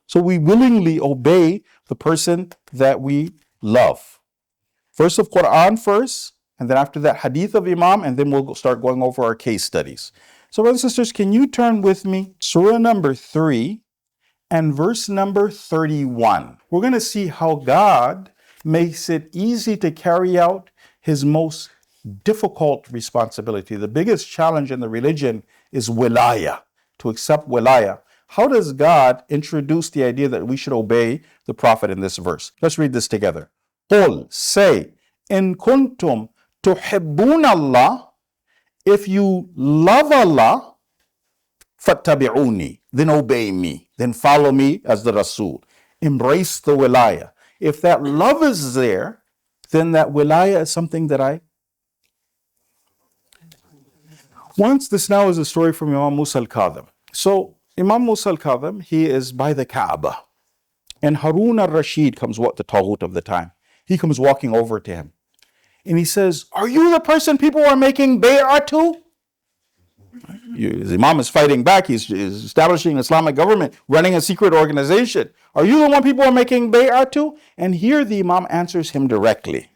So we willingly obey the person that we love. Verse of Quran first, and then after that, hadith of Imam, and then we'll start going over our case studies. So brothers and sisters, can you turn with me Surah number 3 and verse number 31. We're going to see how God makes it easy to carry out his most difficult responsibility. The biggest challenge in the religion is wilaya, to accept wilaya. How does God introduce the idea that we should obey the Prophet in this verse? Let's read this together. Qul, say, in kuntum tuhibbun Allah, if you love Allah, fattabi'uni, then obey me. then follow me as the Rasul. Embrace the wilayah. If that love is there, then that wilayah is something that I... Once, this now is a story from Imam Musa al-Kadhim. So Imam Musa al-Kadhim, he is by the Kaaba. And Harun al-Rashid comes, the Taghut of the time. He comes walking over to him. And he says, are you the person people are making bay'ah to? His Imam is fighting back. He's establishing an Islamic government, running a secret organization. Are you the one people are making bay'ah to? And here the Imam answers him directly.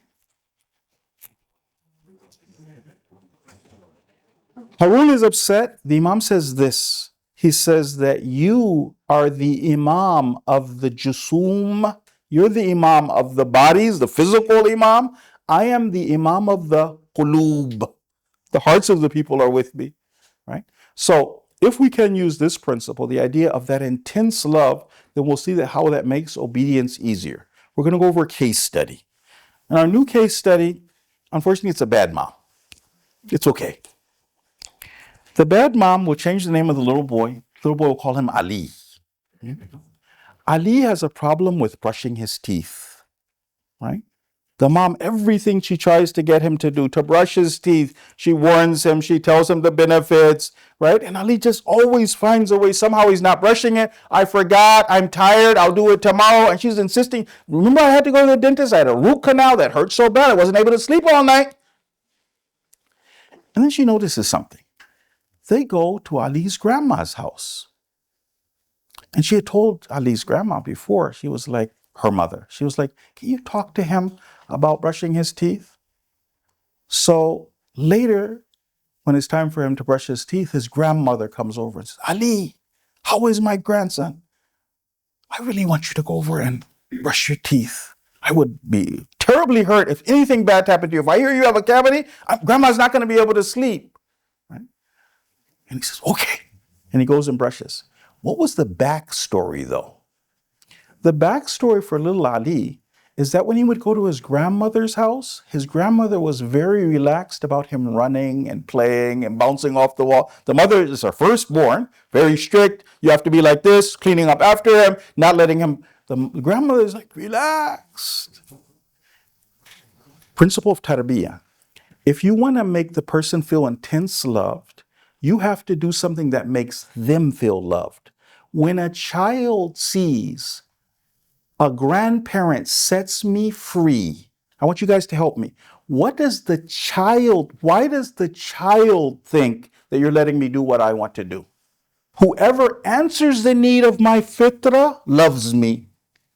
Harun is upset. The Imam says this. He says that you are the Imam of the Jusum. You're the Imam of the bodies, the physical Imam. I am the Imam of the Qulub. The hearts of the people are with me. Right? So if we can use this principle, the idea of that intense love, then we'll see that how that makes obedience easier. We're going to go over a case study. And our new case study, unfortunately, it's a bad mom. It's okay. The bad mom will change the name of the little boy. The little boy will call him Ali. Ali has a problem with brushing his teeth. Right? The mom, everything she tries to get him to do, to brush his teeth, she warns him, she tells him the benefits, right? And Ali just always finds a way. Somehow he's not brushing it. I forgot, I'm tired, I'll do it tomorrow. And she's insisting, remember I had to go to the dentist, I had a root canal that hurt so bad I wasn't able to sleep all night. And then she notices something. They go to Ali's grandma's house. And she had told Ali's grandma before, she was like, her mother, she was like, can you talk to him about brushing his teeth? So later, when it's time for him to brush his teeth, his grandmother comes over and says, Ali, how is my grandson? I really want you to go over and brush your teeth. I would be terribly hurt if anything bad happened to you. If I hear you have a cavity, grandma's not going to be able to sleep. Right? And he says, okay. And he goes and brushes. What was the backstory though? The backstory for little Ali is that when he would go to his grandmother's house, his grandmother was very relaxed about him running and playing and bouncing off the wall. The mother is her firstborn, very strict. You have to be like this, cleaning up after him, not letting him. The grandmother is like, relaxed. Principle of Tarbiyah. If you want to make the person feel intense loved, you have to do something that makes them feel loved. When a child sees a grandparent sets me free, I want you guys to help me. Why does the child think that you're letting me do what I want to do? Whoever answers the need of my fitrah loves me.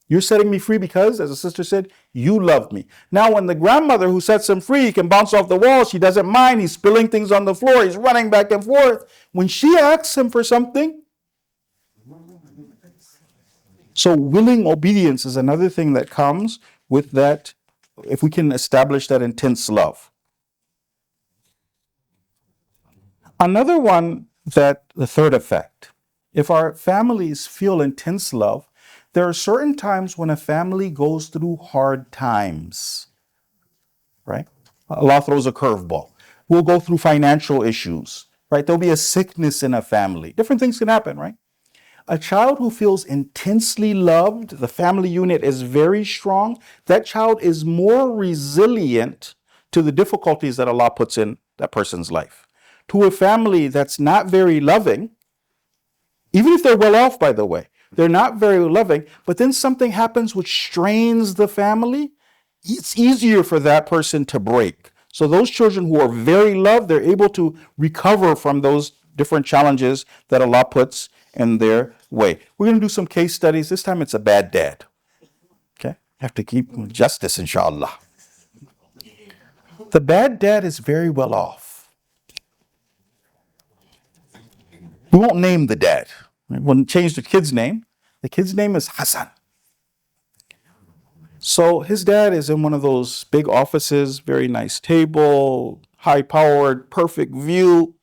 You're setting me free because, as a sister said, you love me. Now, when the grandmother who sets him free can bounce off the wall, she doesn't mind, he's spilling things on the floor, he's running back and forth. When she asks him for something, so willing obedience is another thing that comes with that, if we can establish that intense love. Another one, that the third effect, if our families feel intense love, there are certain times when a family goes through hard times, right? Allah throws a curveball. We'll go through financial issues, right? There'll be a sickness in a family. Different things can happen, right? A child who feels intensely loved, the family unit is very strong, that child is more resilient to the difficulties that Allah puts in that person's life. To a family that's not very loving, even if they're well off, by the way, they're not very loving, but then something happens which strains the family, it's easier for that person to break. So those children who are very loved, they're able to recover from those different challenges that Allah puts in their way. We're going to do some case studies. This time it's a bad dad. Okay? Have to keep justice, inshallah. The bad dad is very well off. We won't name the dad. We'll change the kid's name. The kid's name is Hassan. So his dad is in one of those big offices, very nice table, high-powered, perfect view.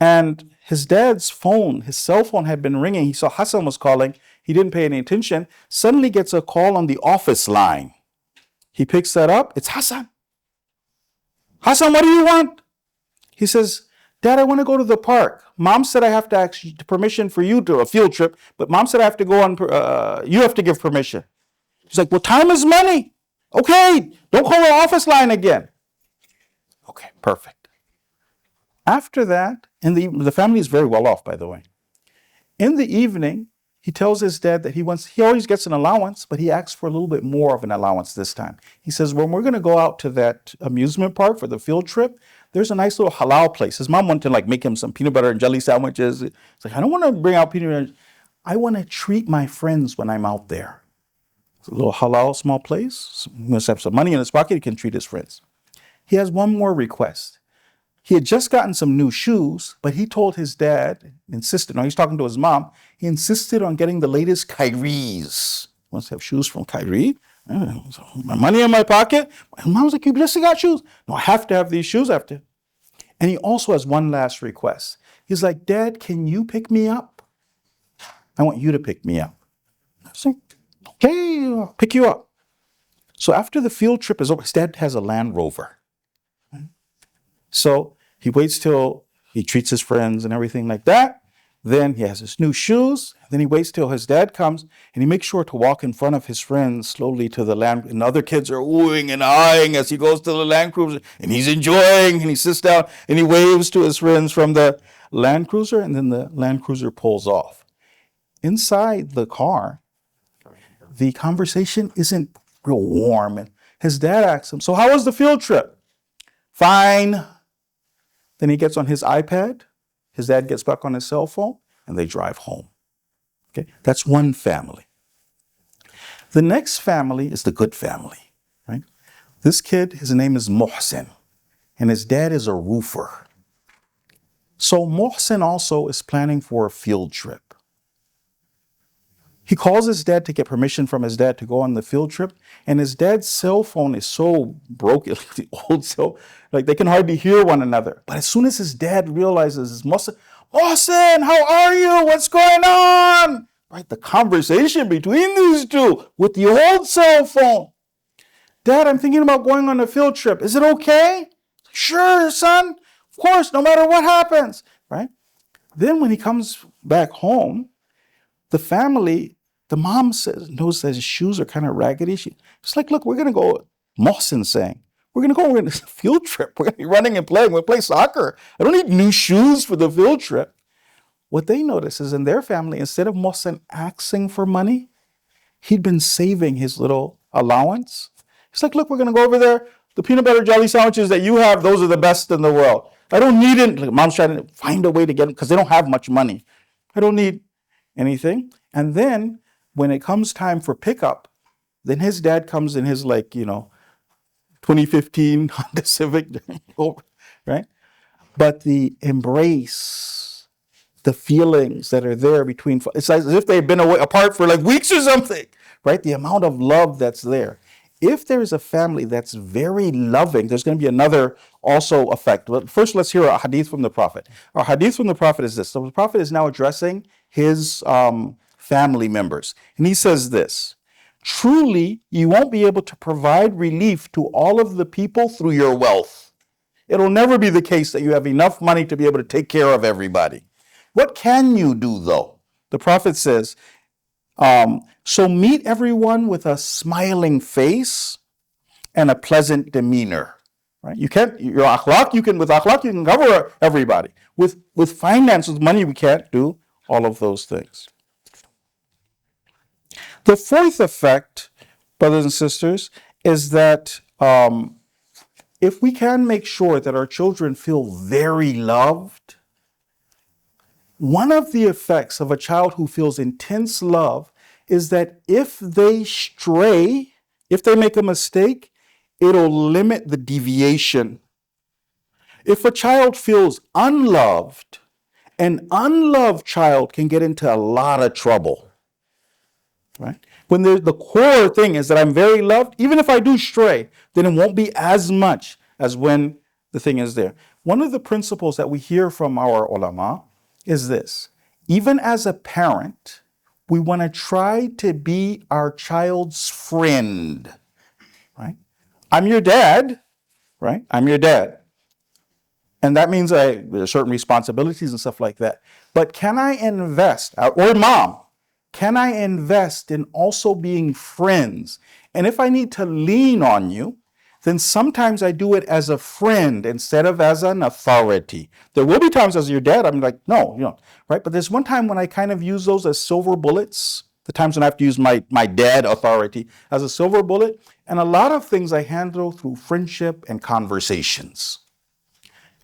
And his dad's phone, his cell phone had been ringing. He saw Hassan was calling. He didn't pay any attention. Suddenly gets a call on the office line. He picks that up. It's Hassan. Hassan, what do you want? He says, Dad, I want to go to the park. Mom said I have to ask permission for you to a field trip, but mom said I have to go on, you have to give permission. She's like, well, time is money. Okay, don't call the office line again. Okay, perfect. After that, and the family is very well off, by the way. In the evening, he tells his dad that he always gets an allowance, but he asks for a little bit more of an allowance this time. He says, when we're going to go out to that amusement park for the field trip, there's a nice little halal place. His mom wanted to like make him some peanut butter and jelly sandwiches. It's like, I don't want to bring out peanut butter. I want to treat my friends when I'm out there. It's a little halal small place. He must have some money in his pocket. He can treat his friends. He has one more request. He had just gotten some new shoes, but he told his dad, he's talking to his mom, he insisted on getting the latest Kairis. He wants to have shoes from Kairi. My money in my pocket. My mom was like, you just got shoes. No, I have to have these shoes after. And he also has one last request. He's like, Dad, can you pick me up? I want you to pick me up. I was like, okay, I'll pick you up. So after the field trip is over, his dad has a Land Rover. So he waits till he treats his friends and everything like that. Then he has his new shoes. Then he waits till his dad comes and he makes sure to walk in front of his friends slowly to the Land. And other kids are oohing and eyeing as he goes to the Land Cruiser. And he's enjoying and he sits down and he waves to his friends from the Land Cruiser. And then the Land Cruiser pulls off. Inside the car, the conversation isn't real warm. And his dad asks him, so how was the field trip? Fine. Then he gets on his iPad, his dad gets back on his cell phone, and they drive home. Okay, that's one family. The next family is the good family, right? This kid, his name is Muhsin, and his dad is a roofer. So Muhsin also is planning for a field trip. He calls his dad to get permission from his dad to go on the field trip, and his dad's cell phone is so broken, the old cell, like they can hardly hear one another. But as soon as his dad realizes, Muhsin, how are you? What's going on? Right, the conversation between these two with the old cell phone. Dad, I'm thinking about going on a field trip. Is it okay? Sure, son. Of course, no matter what happens, right? Then when he comes back home, the family, the mom knows that his shoes are kind of raggedy. She's like, look, we're going to go, Mohsin's saying, we're going to go on a field trip. We're going to be running and playing. We'll play soccer. I don't need new shoes for the field trip. What they notice is in their family, instead of Mohsin asking for money, he'd been saving his little allowance. He's like, look, we're going to go over there. The peanut butter jelly sandwiches that you have, those are the best in the world. I don't need it. Like, mom's trying to find a way to get them because they don't have much money. I don't need anything. And then when it comes time for pickup, then his dad comes in his 2015 Honda Civic, right? But the embrace, the feelings that are there between, it's as if they've been apart for like weeks or something, right? The amount of love that's there. If there is a family that's very loving, there's going to be another also effect. But first, let's hear a hadith from the Prophet. Our hadith from the Prophet is this. So the Prophet is now addressing his family members. And he says this, truly, you won't be able to provide relief to all of the people through your wealth. It'll never be the case that you have enough money to be able to take care of everybody. What can you do, though? The Prophet says, so meet everyone with a smiling face and a pleasant demeanor. Right? With akhlaq, you can cover everybody. With finance, with money, we can't do all of those things. The fourth effect, brothers and sisters, is that if we can make sure that our children feel very loved, one of the effects of a child who feels intense love is that if they stray, if they make a mistake, it'll limit the deviation. If a child feels unloved, an unloved child can get into a lot of trouble, right? When the core thing is that I'm very loved, even if I do stray, then it won't be as much as when the thing is there. One of the principles that we hear from our ulama is this. Even as a parent, we want to try to be our child's friend, right? I'm your dad, right? I'm your dad. And that means there's certain responsibilities and stuff like that. But can I invest, or mom, can I invest in also being friends? And if I need to lean on you, then sometimes I do it as a friend instead of as an authority. There will be times as your dad, I'm like, no, you know, right? But there's one time when I kind of use those as silver bullets, the times when I have to use my dad authority as a silver bullet. And a lot of things I handle through friendship and conversations.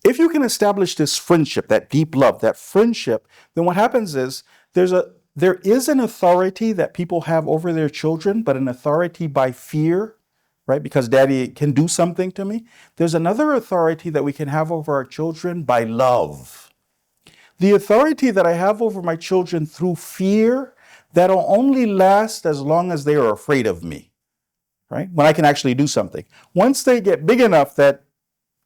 If you can establish this friendship, that deep love, that friendship, then what happens is there is an authority that people have over their children, but an authority by fear, right? Because daddy can do something to me. There's another authority that we can have over our children by love. The authority that I have over my children through fear, that'll only last as long as they are afraid of me, right? When I can actually do something. Once they get big enough that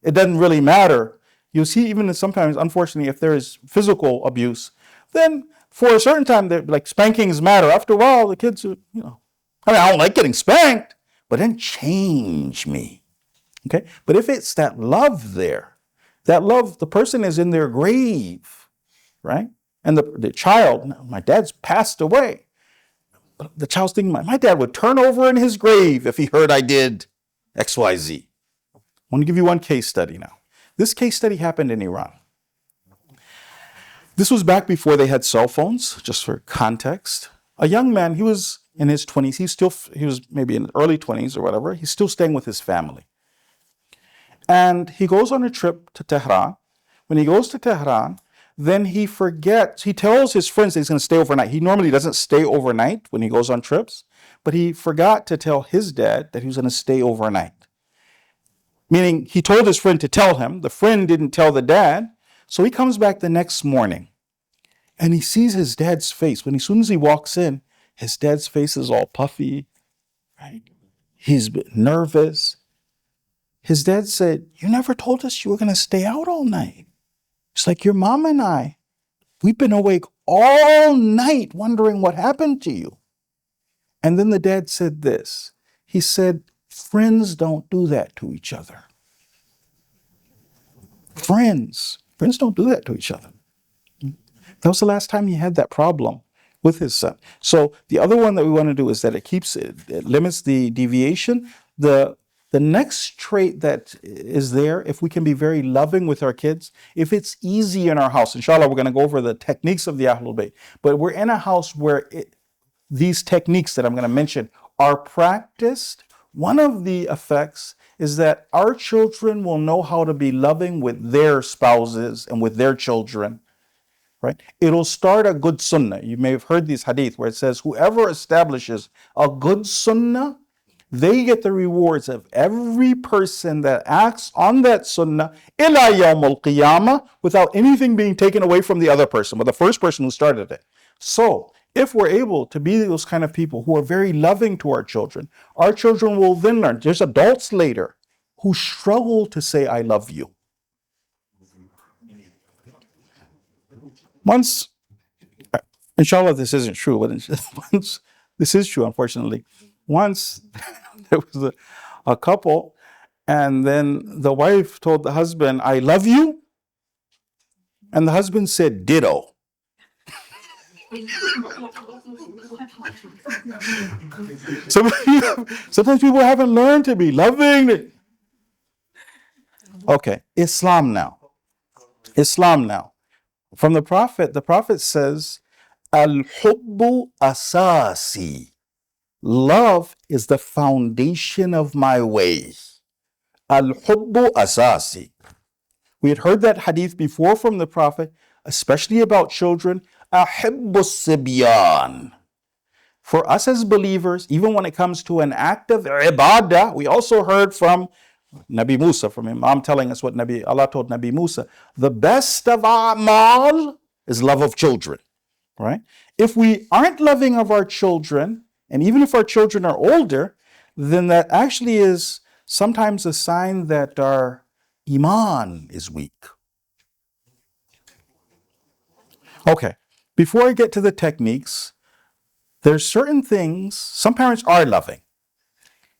it doesn't really matter, you'll see even sometimes, unfortunately, if there is physical abuse, then for a certain time, like spankings matter. After a while, the kids are, you know, I mean, I don't like getting spanked, but then change me, okay? But if it's that love there, that love, the person is in their grave, right? And the child, my dad's passed away. But the child's thinking, my dad would turn over in his grave if he heard I did X, Y, Z. I want to give you one case study now. This case study happened in Iran. This was back before they had cell phones, just for context. A young man, he was in his 20s. He was maybe in his early 20s or whatever. He's still staying with his family. And he goes on a trip to Tehran. When he goes to Tehran, then he tells his friends that he's going to stay overnight. He normally doesn't stay overnight when he goes on trips, but he forgot to tell his dad that he was going to stay overnight. Meaning he told his friend to tell him, the friend didn't tell the dad, so he comes back the next morning and he sees his dad's face. As soon as he walks in, his dad's face is all puffy, right? He's nervous. His dad said, "You never told us you were going to stay out all night." It's like, your mom and I, we've been awake all night wondering what happened to you. And then the dad said this. He said, friends don't do that to each other. Friends don't do that to each other. That was the last time he had that problem with his son. So the other one that we want to do is that it limits the deviation. The next trait that is there, if we can be very loving with our kids, if it's easy in our house, inshallah, we're going to go over the techniques of the Ahlul Bayt, but we're in a house where these techniques that I'm going to mention are practiced. One of the effects is that our children will know how to be loving with their spouses and with their children, right? It'll start a good sunnah. You may have heard this hadith where it says, whoever establishes a good sunnah, they get the rewards of every person that acts on that sunnah ila yawm al-qiyamah without anything being taken away from the other person, but the first person who started it. So if we're able to be those kind of people who are very loving to our children will then learn. There's adults later who struggle to say, I love you. Once, inshallah, this isn't true, but once, this is true, unfortunately. Once there was a couple, and then the wife told the husband, I love you. And the husband said, ditto. Sometimes people haven't learned to be loving. Okay, Islam now. From the Prophet says, Al-hubbu asasi. Love is the foundation of my way. Al-hubbu asasi. We had heard that hadith before from the Prophet, especially about children. Ahibbu sibyan. For us as believers, even when it comes to an act of ibadah, we also heard from Nabi Musa, from Imam telling us what Allah told Nabi Musa. The best of a'mal is love of children, right? If we aren't loving of our children, and even if our children are older, then that actually is sometimes a sign that our iman is weak. Okay, before I get to the techniques, there's certain things, some parents are loving.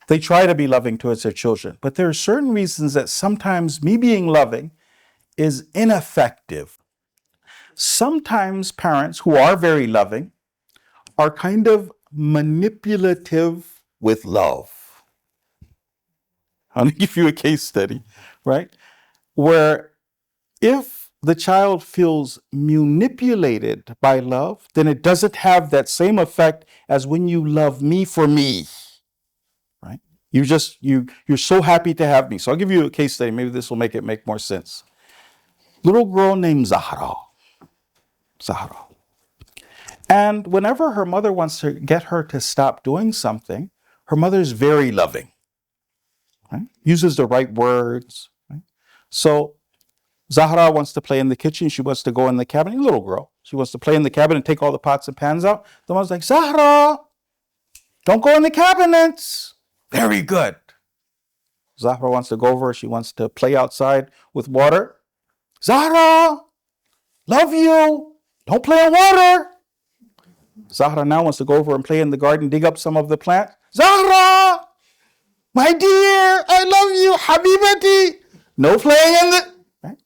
They try to be loving towards their children, but there are certain reasons that sometimes me being loving is ineffective. Sometimes parents who are very loving are kind of manipulative with love. I'll give you a case study, right? Where if the child feels manipulated by love, then it doesn't have that same effect as when you love me for me, right? You're so happy to have me. So I'll give you a case study. Maybe this will make more sense. Little girl named Zahra. And whenever her mother wants to get her to stop doing something, her mother's very loving, right? Uses the right words, right? So Zahra wants to play in the kitchen. She wants to go in the cabinet. Little girl. She wants to play in the cabinet and take all the pots and pans out. The mom's like, Zahra, don't go in the cabinets. Very good. Zahra wants to go over. She wants to play outside with water. Zahra, love you. Don't play in water. Zahra now wants to go over and play in the garden, dig up some of the plants. Zahra, my dear, I love you, Habibati. No playing in the... Right?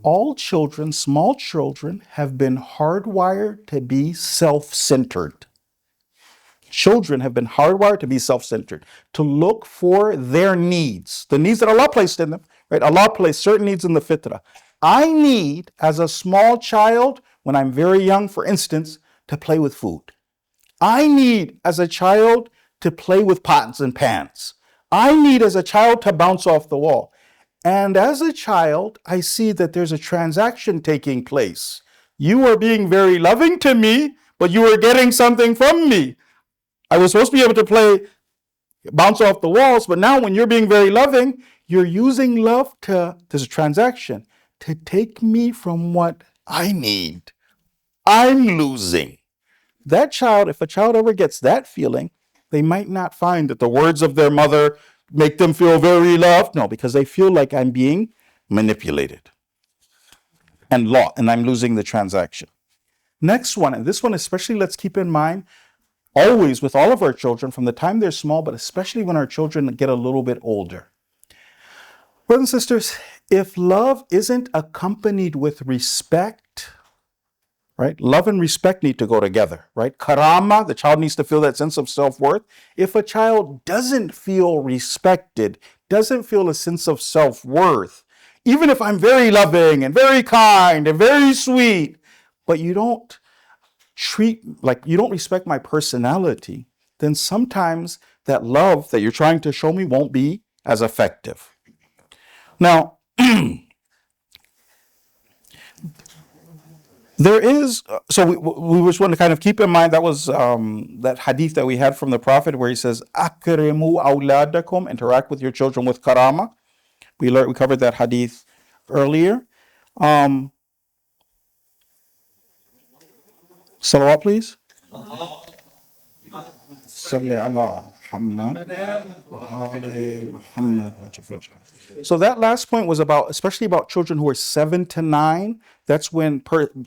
All children, small children, have been hardwired to be self-centered. Children have been hardwired to be self-centered, to look for their needs, the needs that Allah placed in them, right? Allah placed certain needs in the fitrah. I need, as a small child, when I'm very young, for instance, to play with food. I need, as a child, to play with pots and pans. I need, as a child, to bounce off the wall. And as a child, I see that there's a transaction taking place. You are being very loving to me, but you are getting something from me. I was supposed to be able to play, bounce off the walls, but now when you're being very loving, you're using love there's a transaction, to take me from what I need. I'm losing. That child, if a child ever gets that feeling, they might not find that the words of their mother make them feel very loved. No, because they feel like I'm being manipulated and I'm losing the transaction. Next one, and this one especially, let's keep in mind, always with all of our children, from the time they're small, but especially when our children get a little bit older. Brothers and sisters, if love isn't accompanied with respect, right? Love and respect need to go together, right? Karama, the child needs to feel that sense of self-worth. If a child doesn't feel respected, doesn't feel a sense of self-worth, even if I'm very loving and very kind and very sweet, but you don't respect my personality, then sometimes that love that you're trying to show me won't be as effective. Now, there is, so we just want to kind of keep in mind, that was that hadith that we had from the Prophet where he says, Akrimu awladakum, interact with your children with karama. We covered that hadith earlier. Salawat, please. So that last point was especially about children who are 7 to 9. That's when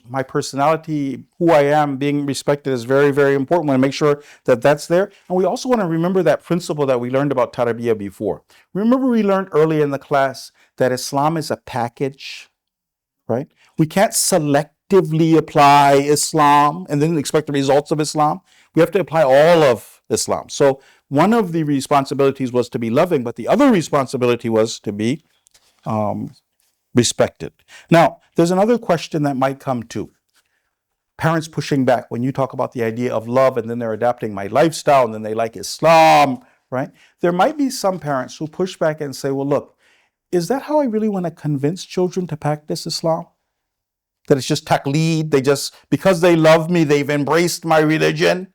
my personality, who I am, being respected is very, very important. We want to make sure that that's there. And we also want to remember that principle that we learned about Tarbiyah before. Remember we learned earlier in the class that Islam is a package, right? We can't selectively apply Islam and then expect the results of Islam. We have to apply all of Islam. So one of the responsibilities was to be loving, but the other responsibility was to be respected. Now, there's another question that might come too. Parents pushing back when you talk about the idea of love and then they're adapting my lifestyle and then they like Islam, right? There might be some parents who push back and say, well, look, is that how I really want to convince children to practice Islam? That it's just taqleed, because they love me, they've embraced my religion?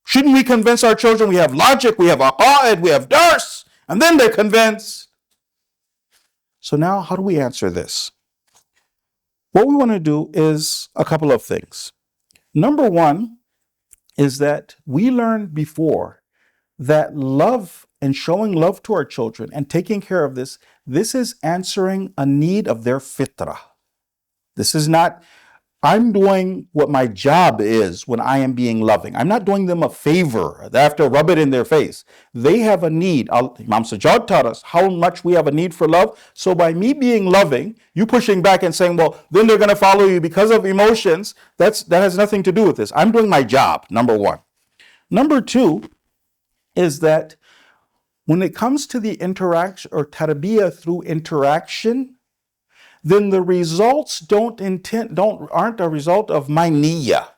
Shouldn't we convince our children? We have logic, we have aqa'id, we have dars, and then they're convinced. So now, how do we answer this? What we want to do is a couple of things. Number one is that we learned before that love and showing love to our children and taking care of this is answering a need of their fitrah. This is not I'm doing what my job is when I am being loving. I'm not doing them a favor. They have to rub it in their face. They have a need. Imam Sajjad taught us how much we have a need for love. So by me being loving, you pushing back and saying, well, then they're going to follow you because of emotions, that has nothing to do with this. I'm doing my job, number one. Number two is that when it comes to the interaction or tarbiyah through interaction, then the results aren't a result of my niyyah.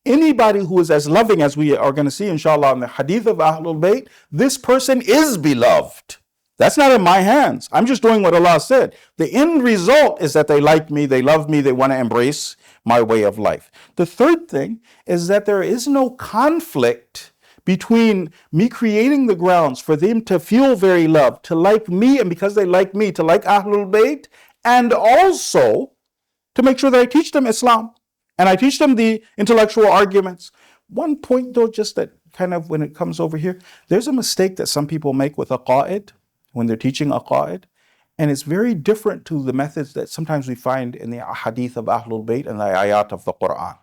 Anybody who is as loving as we are going to see, inshallah, in the hadith of Ahlul Bayt, this person is beloved. That's not in my hands. I'm just doing what Allah said. The end result is that they like me, they love me, they want to embrace my way of life. The third thing is that there is no conflict between me creating the grounds for them to feel very loved, to like me, and because they like me, to like Ahlul Bayt, and also to make sure that I teach them Islam and I teach them the intellectual arguments. One point though, just that kind of when it comes over here, there's a mistake that some people make with aqaid when they're teaching aqaid, and it's very different to the methods that sometimes we find in the hadith of Ahlul Bayt and the ayat of the Quran.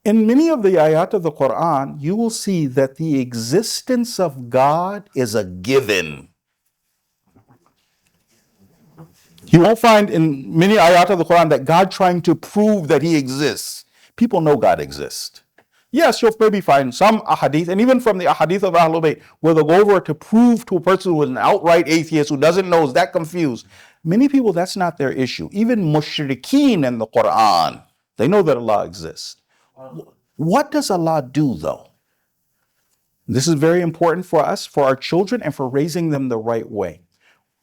In many of the ayat of the Quran, you will see that the existence of God is a given. You won't find in many ayat of the Quran that God trying to prove that he exists. People know God exists. Yes, you'll maybe find some ahadith, and even from the ahadith of Ahlul Bayt, where they'll go over to prove to a person who is an outright atheist, who doesn't know, is that confused. Many people, that's not their issue. Even mushrikeen in the Quran, they know that Allah exists. What does Allah do though? This is very important for us, for our children, and for raising them the right way.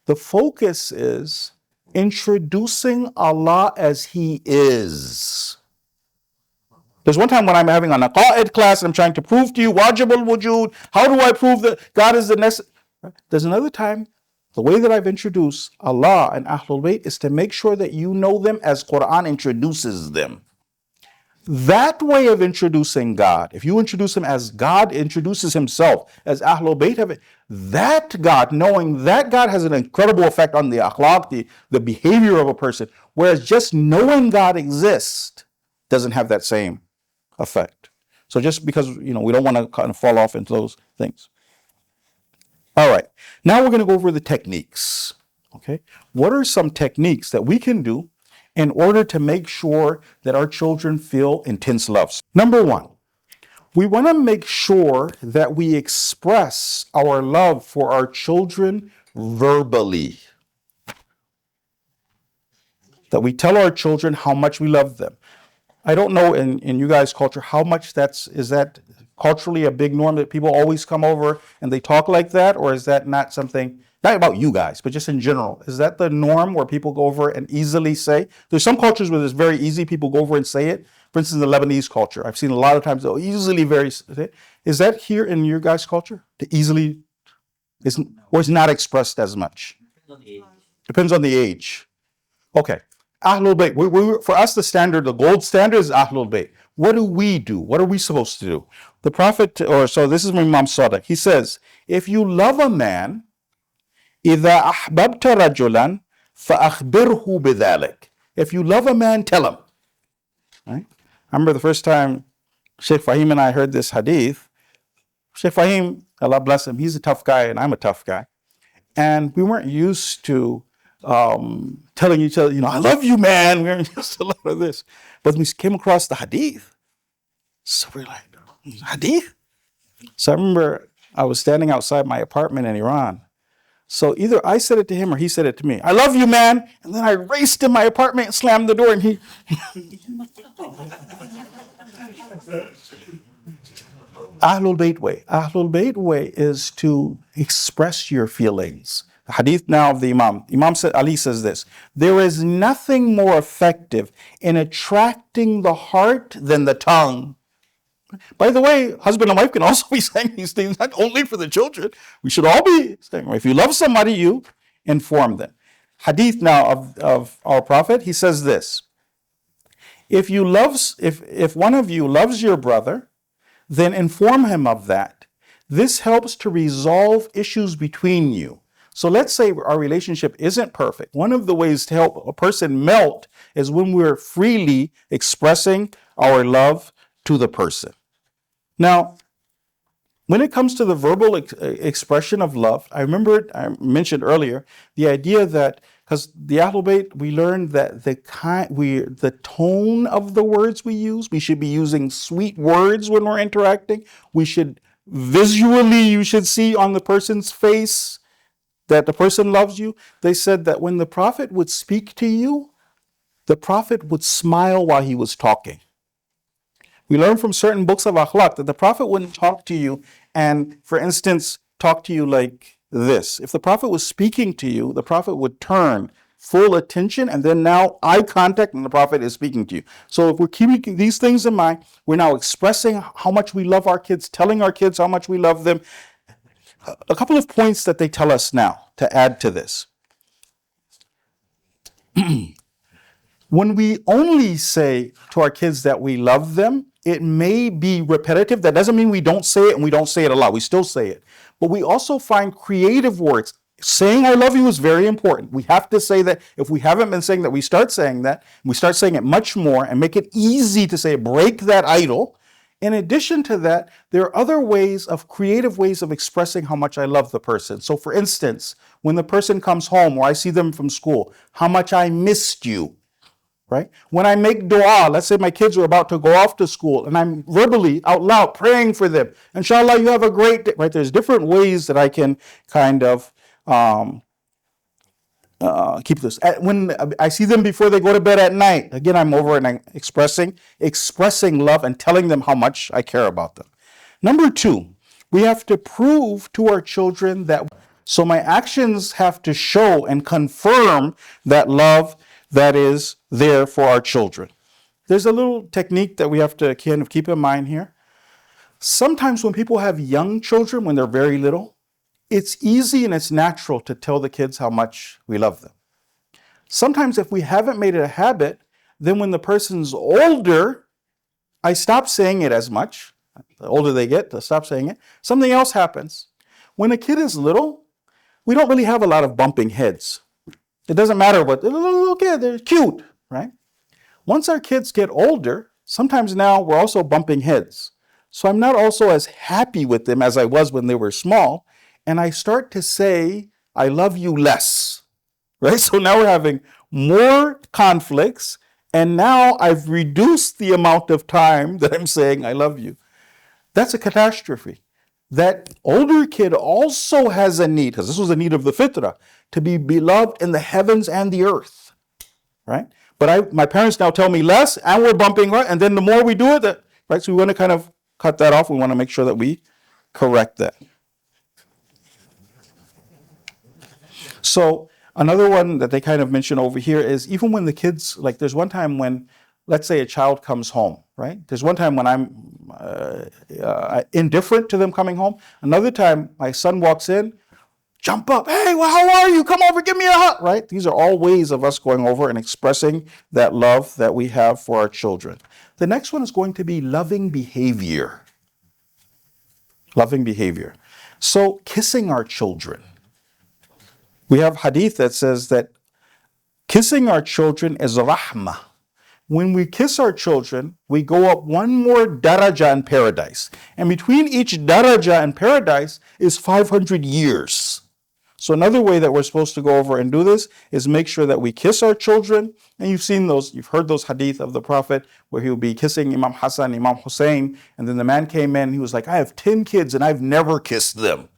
The focus is introducing Allah as He is. There's one time when I'm having an aqaid class and I'm trying to prove to you wajib al-wujud. How do I prove that God is the necessary? There's another time, the way that I've introduced Allah and Ahlul Bayt is to make sure that you know them as Quran introduces them. That way of introducing God, if you introduce him as God introduces himself, as Ahlul Bayt have it, that God, knowing that God has an incredible effect on the akhlaq, the behavior of a person, whereas just knowing God exists doesn't have that same effect. So just because, we don't want to kind of fall off into those things. All right, now we're going to go over the techniques. Okay, what are some techniques that we can do in order to make sure that our children feel intense love? Number one, we want to make sure that we express our love for our children verbally. That we tell our children how much we love them. I don't know in you guys' culture how much is that culturally a big norm that people always come over and they talk like that, or is that not something, not about you guys, but just in general? Is that the norm where people go over and easily say? There's some cultures where it's very easy, people go over and say it. For instance, the Lebanese culture, I've seen a lot of times they'll easily is that here in your guys' culture? To easily, or is not expressed as much? Depends on the age. Okay. Ahlul Bayt. For us, the gold standard is Ahlul Bayt. What do we do? What are we supposed to do? The Prophet, so this is from Imam Sadiq. He says, if you love a man, إِذَا أَحْبَبْتَ رَجُلًا فَأَخْبِرْهُ بِذَلِكَ. If you love a man, tell him. Right? I remember the first time Shaykh Fahim and I heard this hadith. Shaykh Fahim, Allah bless him, he's a tough guy and I'm a tough guy. And we weren't used to telling each other, I love you, man. We weren't used to a lot of this. But we came across the hadith. So we're like, hadith? So I remember I was standing outside my apartment in Iran. So either I said it to him or he said it to me. I love you, man. And then I raced in my apartment and slammed the door and he... Ahlul Bayt way. Ahlul Bayt way is to express your feelings. The hadith now of the Imam. Ali says this: there is nothing more effective in attracting the heart than the tongue. By the way, husband and wife can also be saying these things, not only for the children. We should all be saying, if you love somebody, you inform them. Hadith now of our Prophet, he says this: if one of you loves your brother, then inform him of that. This helps to resolve issues between you. So let's say our relationship isn't perfect. One of the ways to help a person melt is when we're freely expressing our love to the person. Now, when it comes to the verbal expression of love, I mentioned earlier the idea that, because the Ahlul Bayt, we learned that the tone of the words we use, we should be using sweet words when we're interacting. We should visually, you should see on the person's face that the person loves you. They said that when the Prophet would speak to you, the Prophet would smile while he was talking. We learn from certain books of akhlaq that the Prophet wouldn't talk to you and, for instance, talk to you like this. If the Prophet was speaking to you, the Prophet would turn full attention and then now eye contact and the Prophet is speaking to you. So if we're keeping these things in mind, we're now expressing how much we love our kids, telling our kids how much we love them. A couple of points that they tell us now to add to this. When we only say to our kids that we love them, it may be repetitive. That doesn't mean we don't say it and we don't say it a lot. We still say it. But we also find creative words. Saying I love you is very important. We have to say that. If we haven't been saying that, we start saying that. We start saying it much more and make it easy to say, break that idol. In addition to that, there are other ways of creative ways of expressing how much I love the person. So for instance, when the person comes home or I see them from school, how much I missed you. Right? When I make dua, let's say my kids are about to go off to school and I'm verbally out loud praying for them. Inshallah, you have a great day. Right? There's different ways that I can kind of keep this. When I see them before they go to bed at night, again, I'm over and I'm expressing love and telling them how much I care about them. Number two, we have to prove to our children that, so my actions have to show and confirm that love that is there for our children. There's a little technique that we have to kind of keep in mind here. Sometimes when people have young children, when they're very little, it's easy and it's natural to tell the kids how much we love them. Sometimes if we haven't made it a habit, then when the person's older, I stop saying it as much. The older they get, I stop saying it. Something else happens. When a kid is little, we don't really have a lot of bumping heads. It doesn't matter what, they're a little kid, they're cute, right? Once our kids get older, sometimes now we're also bumping heads. So I'm not also as happy with them as I was when they were small. And I start to say, I love you less, right? So now we're having more conflicts. And now I've reduced the amount of time that I'm saying I love you. That's a catastrophe. That older kid also has a need, because this was a need of the fitrah, to be beloved in the heavens and the earth, right? But my parents now tell me less, and we're bumping, right? And then the more we do it, right? So we want to kind of cut that off. We want to make sure that we correct that. So another one that they kind of mention over here is even when the kids, like there's one time when, let's say a child comes home, right? There's one time when I'm indifferent to them coming home. Another time my son walks in, jump up, hey, well, how are you? Come over, give me a hug, right? These are all ways of us going over and expressing that love that we have for our children. The next one is going to be loving behavior. Loving behavior. So kissing our children. We have hadith that says that kissing our children is rahmah. When we kiss our children, we go up one more daraja in paradise. And between each daraja in paradise is 500 years. So another way that we're supposed to go over and do this is make sure that we kiss our children. And you've heard those hadith of the Prophet where he would be kissing Imam Hassan, Imam Hussein. And then the man came in, he was like, I have 10 kids and I've never kissed them.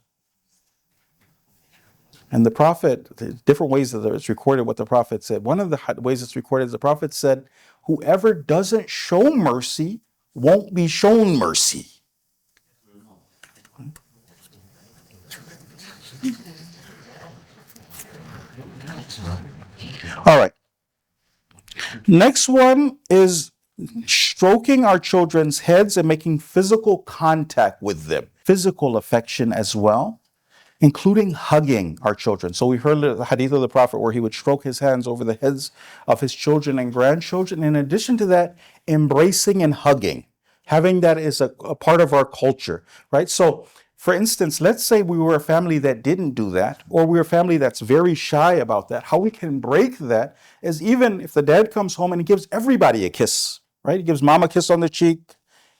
And the Prophet, different ways that it's recorded what the Prophet said. One of the ways it's recorded is the Prophet said, whoever doesn't show mercy won't be shown mercy. All right. Next one is stroking our children's heads and making physical contact with them. Physical affection as well, including hugging our children. So we heard the hadith of the Prophet where he would stroke his hands over the heads of his children and grandchildren. In addition to that, embracing and hugging, having that is a part of our culture, right? So For instance, let's say we were a family that didn't do that, or we're a family that's very shy about that. How we can break that is even if the dad comes home and he gives everybody a kiss, right? He gives mom a kiss on the cheek,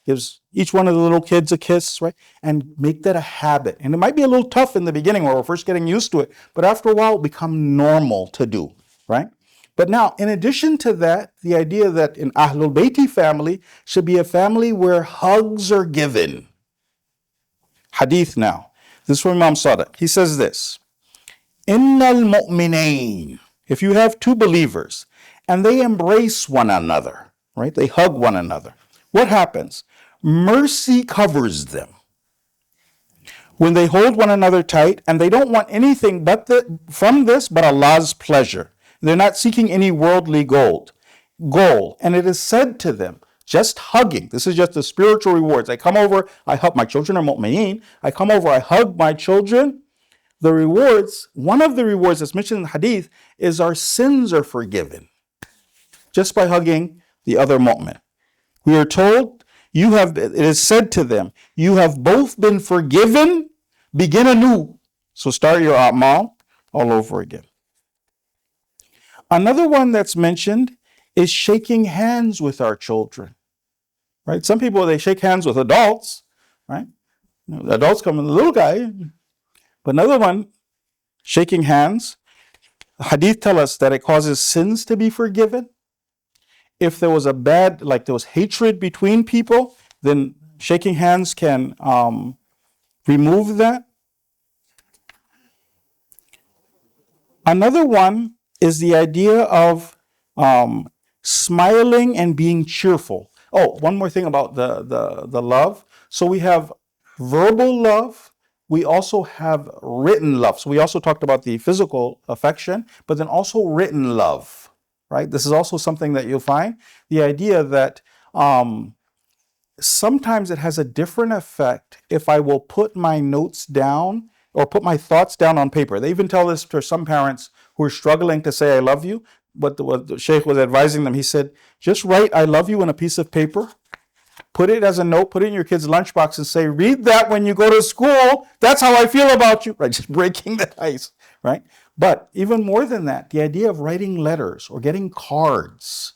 gives each one of the little kids a kiss, right? And make that a habit. And it might be a little tough in the beginning where we're first getting used to it, but after a while, it'll become normal to do, right? But now, in addition to that, the idea that an Ahlul Bayti family should be a family where hugs are given. Hadith now. This is from Imam Sadiq. He says this, Innal mu'minain. If you have two believers and they embrace one another, right? They hug one another. What happens? Mercy covers them. When they hold one another tight and they don't want anything from this but Allah's pleasure. They're not seeking any worldly goal. And it is said to them, just hugging, this is just the spiritual rewards. I come over, I hug, my children are mu'mineen. I come over, I hug my children. The rewards, one of the rewards that's mentioned in the hadith is our sins are forgiven just by hugging the other mu'min. We are told, it is said to them, you have both been forgiven, begin anew. So start your a'mal all over again. Another one that's mentioned is shaking hands with our children, right? Some people, they shake hands with adults, right? The adults come with the little guy. But another one, shaking hands, the hadith tell us that it causes sins to be forgiven. If there was there was hatred between people, then shaking hands can remove that. Another one is the idea of smiling and being cheerful. Oh, one more thing about the love. So we have verbal love. We also have written love. So we also talked about the physical affection, but then also written love, right? This is also something that you'll find. The idea that sometimes it has a different effect if I will put my notes down or put my thoughts down on paper. They even tell this to some parents who are struggling to say, I love you. But what the Shaykh was advising them, he said, just write, I love you on a piece of paper. Put it as a note, put it in your kid's lunchbox and say, read that when you go to school. That's how I feel about you. Right? Just breaking the ice, right? But even more than that, the idea of writing letters or getting cards,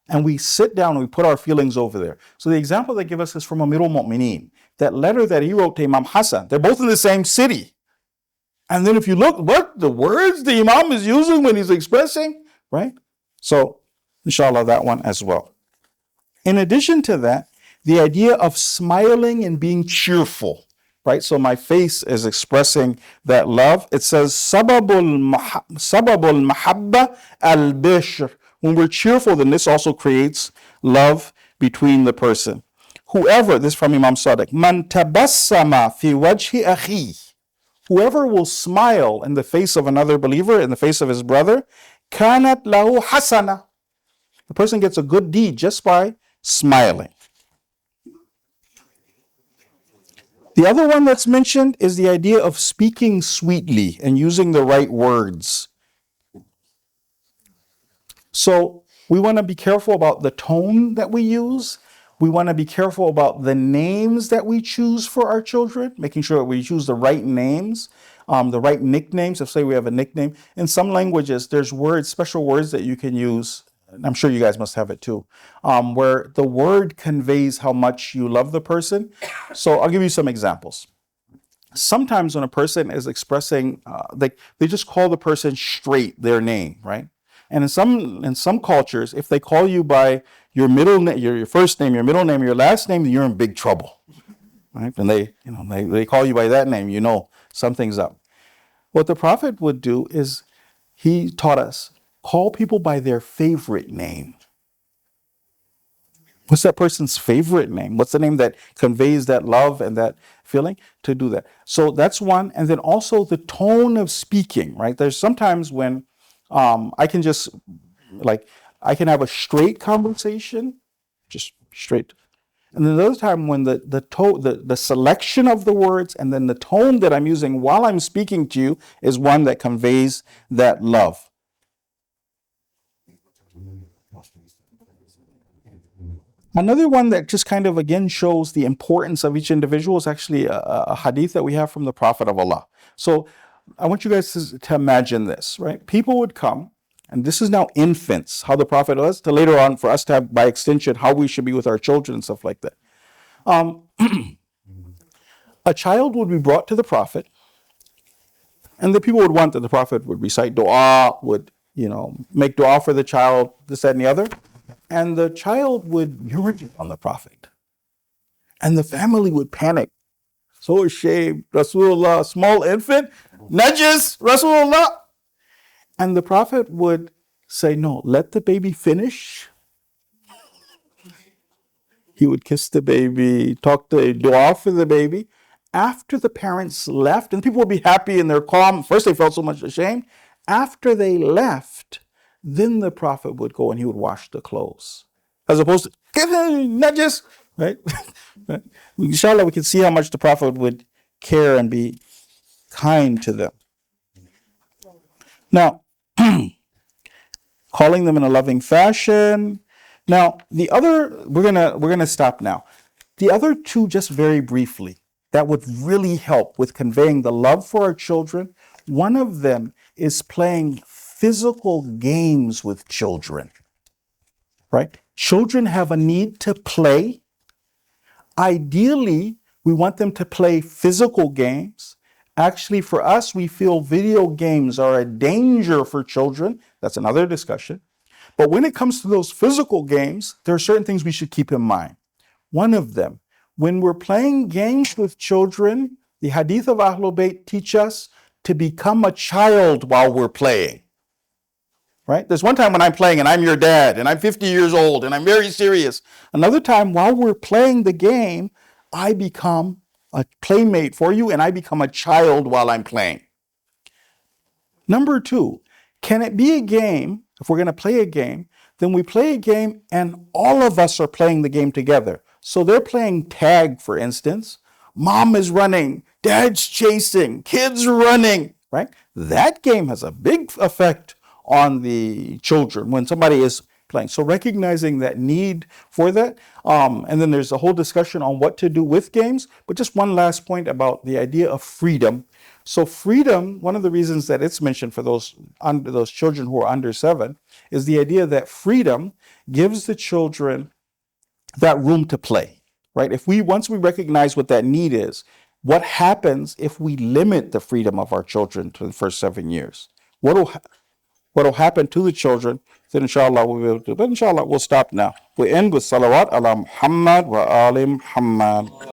and we sit down and we put our feelings over there. So the example they give us is from Amirul Mu'mineen. That letter that he wrote to Imam Hassan, they're both in the same city. And then if you look, what the words the Imam is using when he's expressing, right? So, inshallah, that one as well. In addition to that, the idea of smiling and being cheerful, right? So my face is expressing that love. It says, sababul mahabba al-bishr. When we're cheerful, then this also creates love between the person. Whoever, this is from Imam Sadiq, man tabassama fi wajhi akhi. Whoever will smile in the face of another believer, in the face of his brother, kanat lahu hasana. The person gets a good deed just by smiling. The other one that's mentioned is the idea of speaking sweetly and using the right words. So we want to be careful about the tone that we use. We want to be careful about the names that we choose for our children, making sure that we choose the right names, the right nicknames. If say we have a nickname. In some languages, there's words, special words that you can use. I'm sure you guys must have it too, where the word conveys how much you love the person. So I'll give you some examples. Sometimes when a person is expressing, they just call the person straight their name, right? And in some cultures, if they call you by your middle name, your first name, your middle name, your last name, you're in big trouble, right? And they call you by that name, you know something's up. What the Prophet would do is he taught us, call people by their favorite name. What's that person's favorite name? What's the name that conveys that love and that feeling? To do that. So that's one. And then also the tone of speaking, right? There's sometimes when I can have a straight conversation, just straight. And then another time when the selection of the words and then the tone that I'm using while I'm speaking to you is one that conveys that love. Another one that just kind of again shows the importance of each individual is actually a hadith that we have from the Prophet of Allah. So I want you guys to imagine this, right? People would come, and this is now infants, how the Prophet was, to later on for us to have, by extension, how we should be with our children and stuff like that. A child would be brought to the Prophet, and the people would want that the Prophet would recite dua, would, make dua for the child, this, that, and the other. And the child would urinate on the Prophet. And the family would panic. So ashamed, Rasulullah, small infant, najis, Rasulullah. And the Prophet would say, no, let the baby finish. He would kiss the baby, talk to dua for the baby. After the parents left, and people would be happy and they're calm. First they felt so much ashamed. After they left, then the Prophet would go and he would wash the clothes. As opposed to, najis, right? Inshallah, we can see how much the Prophet would care and be kind to them. Now, calling them in a loving fashion. Now, the other, we're gonna stop now. The other two, just very briefly, that would really help with conveying the love for our children. One of them is playing physical games with children, right? Children have a need to play. Ideally, we want them to play physical games. Actually, for us, we feel video games are a danger for children. That's another discussion. But when it comes to those physical games, there are certain things we should keep in mind. One of them, when we're playing games with children, the hadith of Ahlul Bayt teach us to become a child while we're playing. Right? There's one time when I'm playing and I'm your dad and I'm 50 years old and I'm very serious. Another time while we're playing the game, I become a playmate for you and I become a child while I'm playing. Number two, can it be a game, if we're going to play a game, then we play a game and all of us are playing the game together. So they're playing tag, for instance. Mom is running, dad's chasing, kids running, right? That game has a big effect on the children when somebody is playing. So recognizing that need for that. And then there's a whole discussion on what to do with games. But just one last point about the idea of freedom. So freedom, one of the reasons that it's mentioned for those children who are under 7 is the idea that freedom gives the children that room to play, right? Once we recognize what that need is, what happens if we limit the freedom of our children to the first 7 years? What'll happen to the children, then inshallah we'll be able to. But inshallah, we'll stop now. We end with salawat ala Muhammad wa ali Muhammad.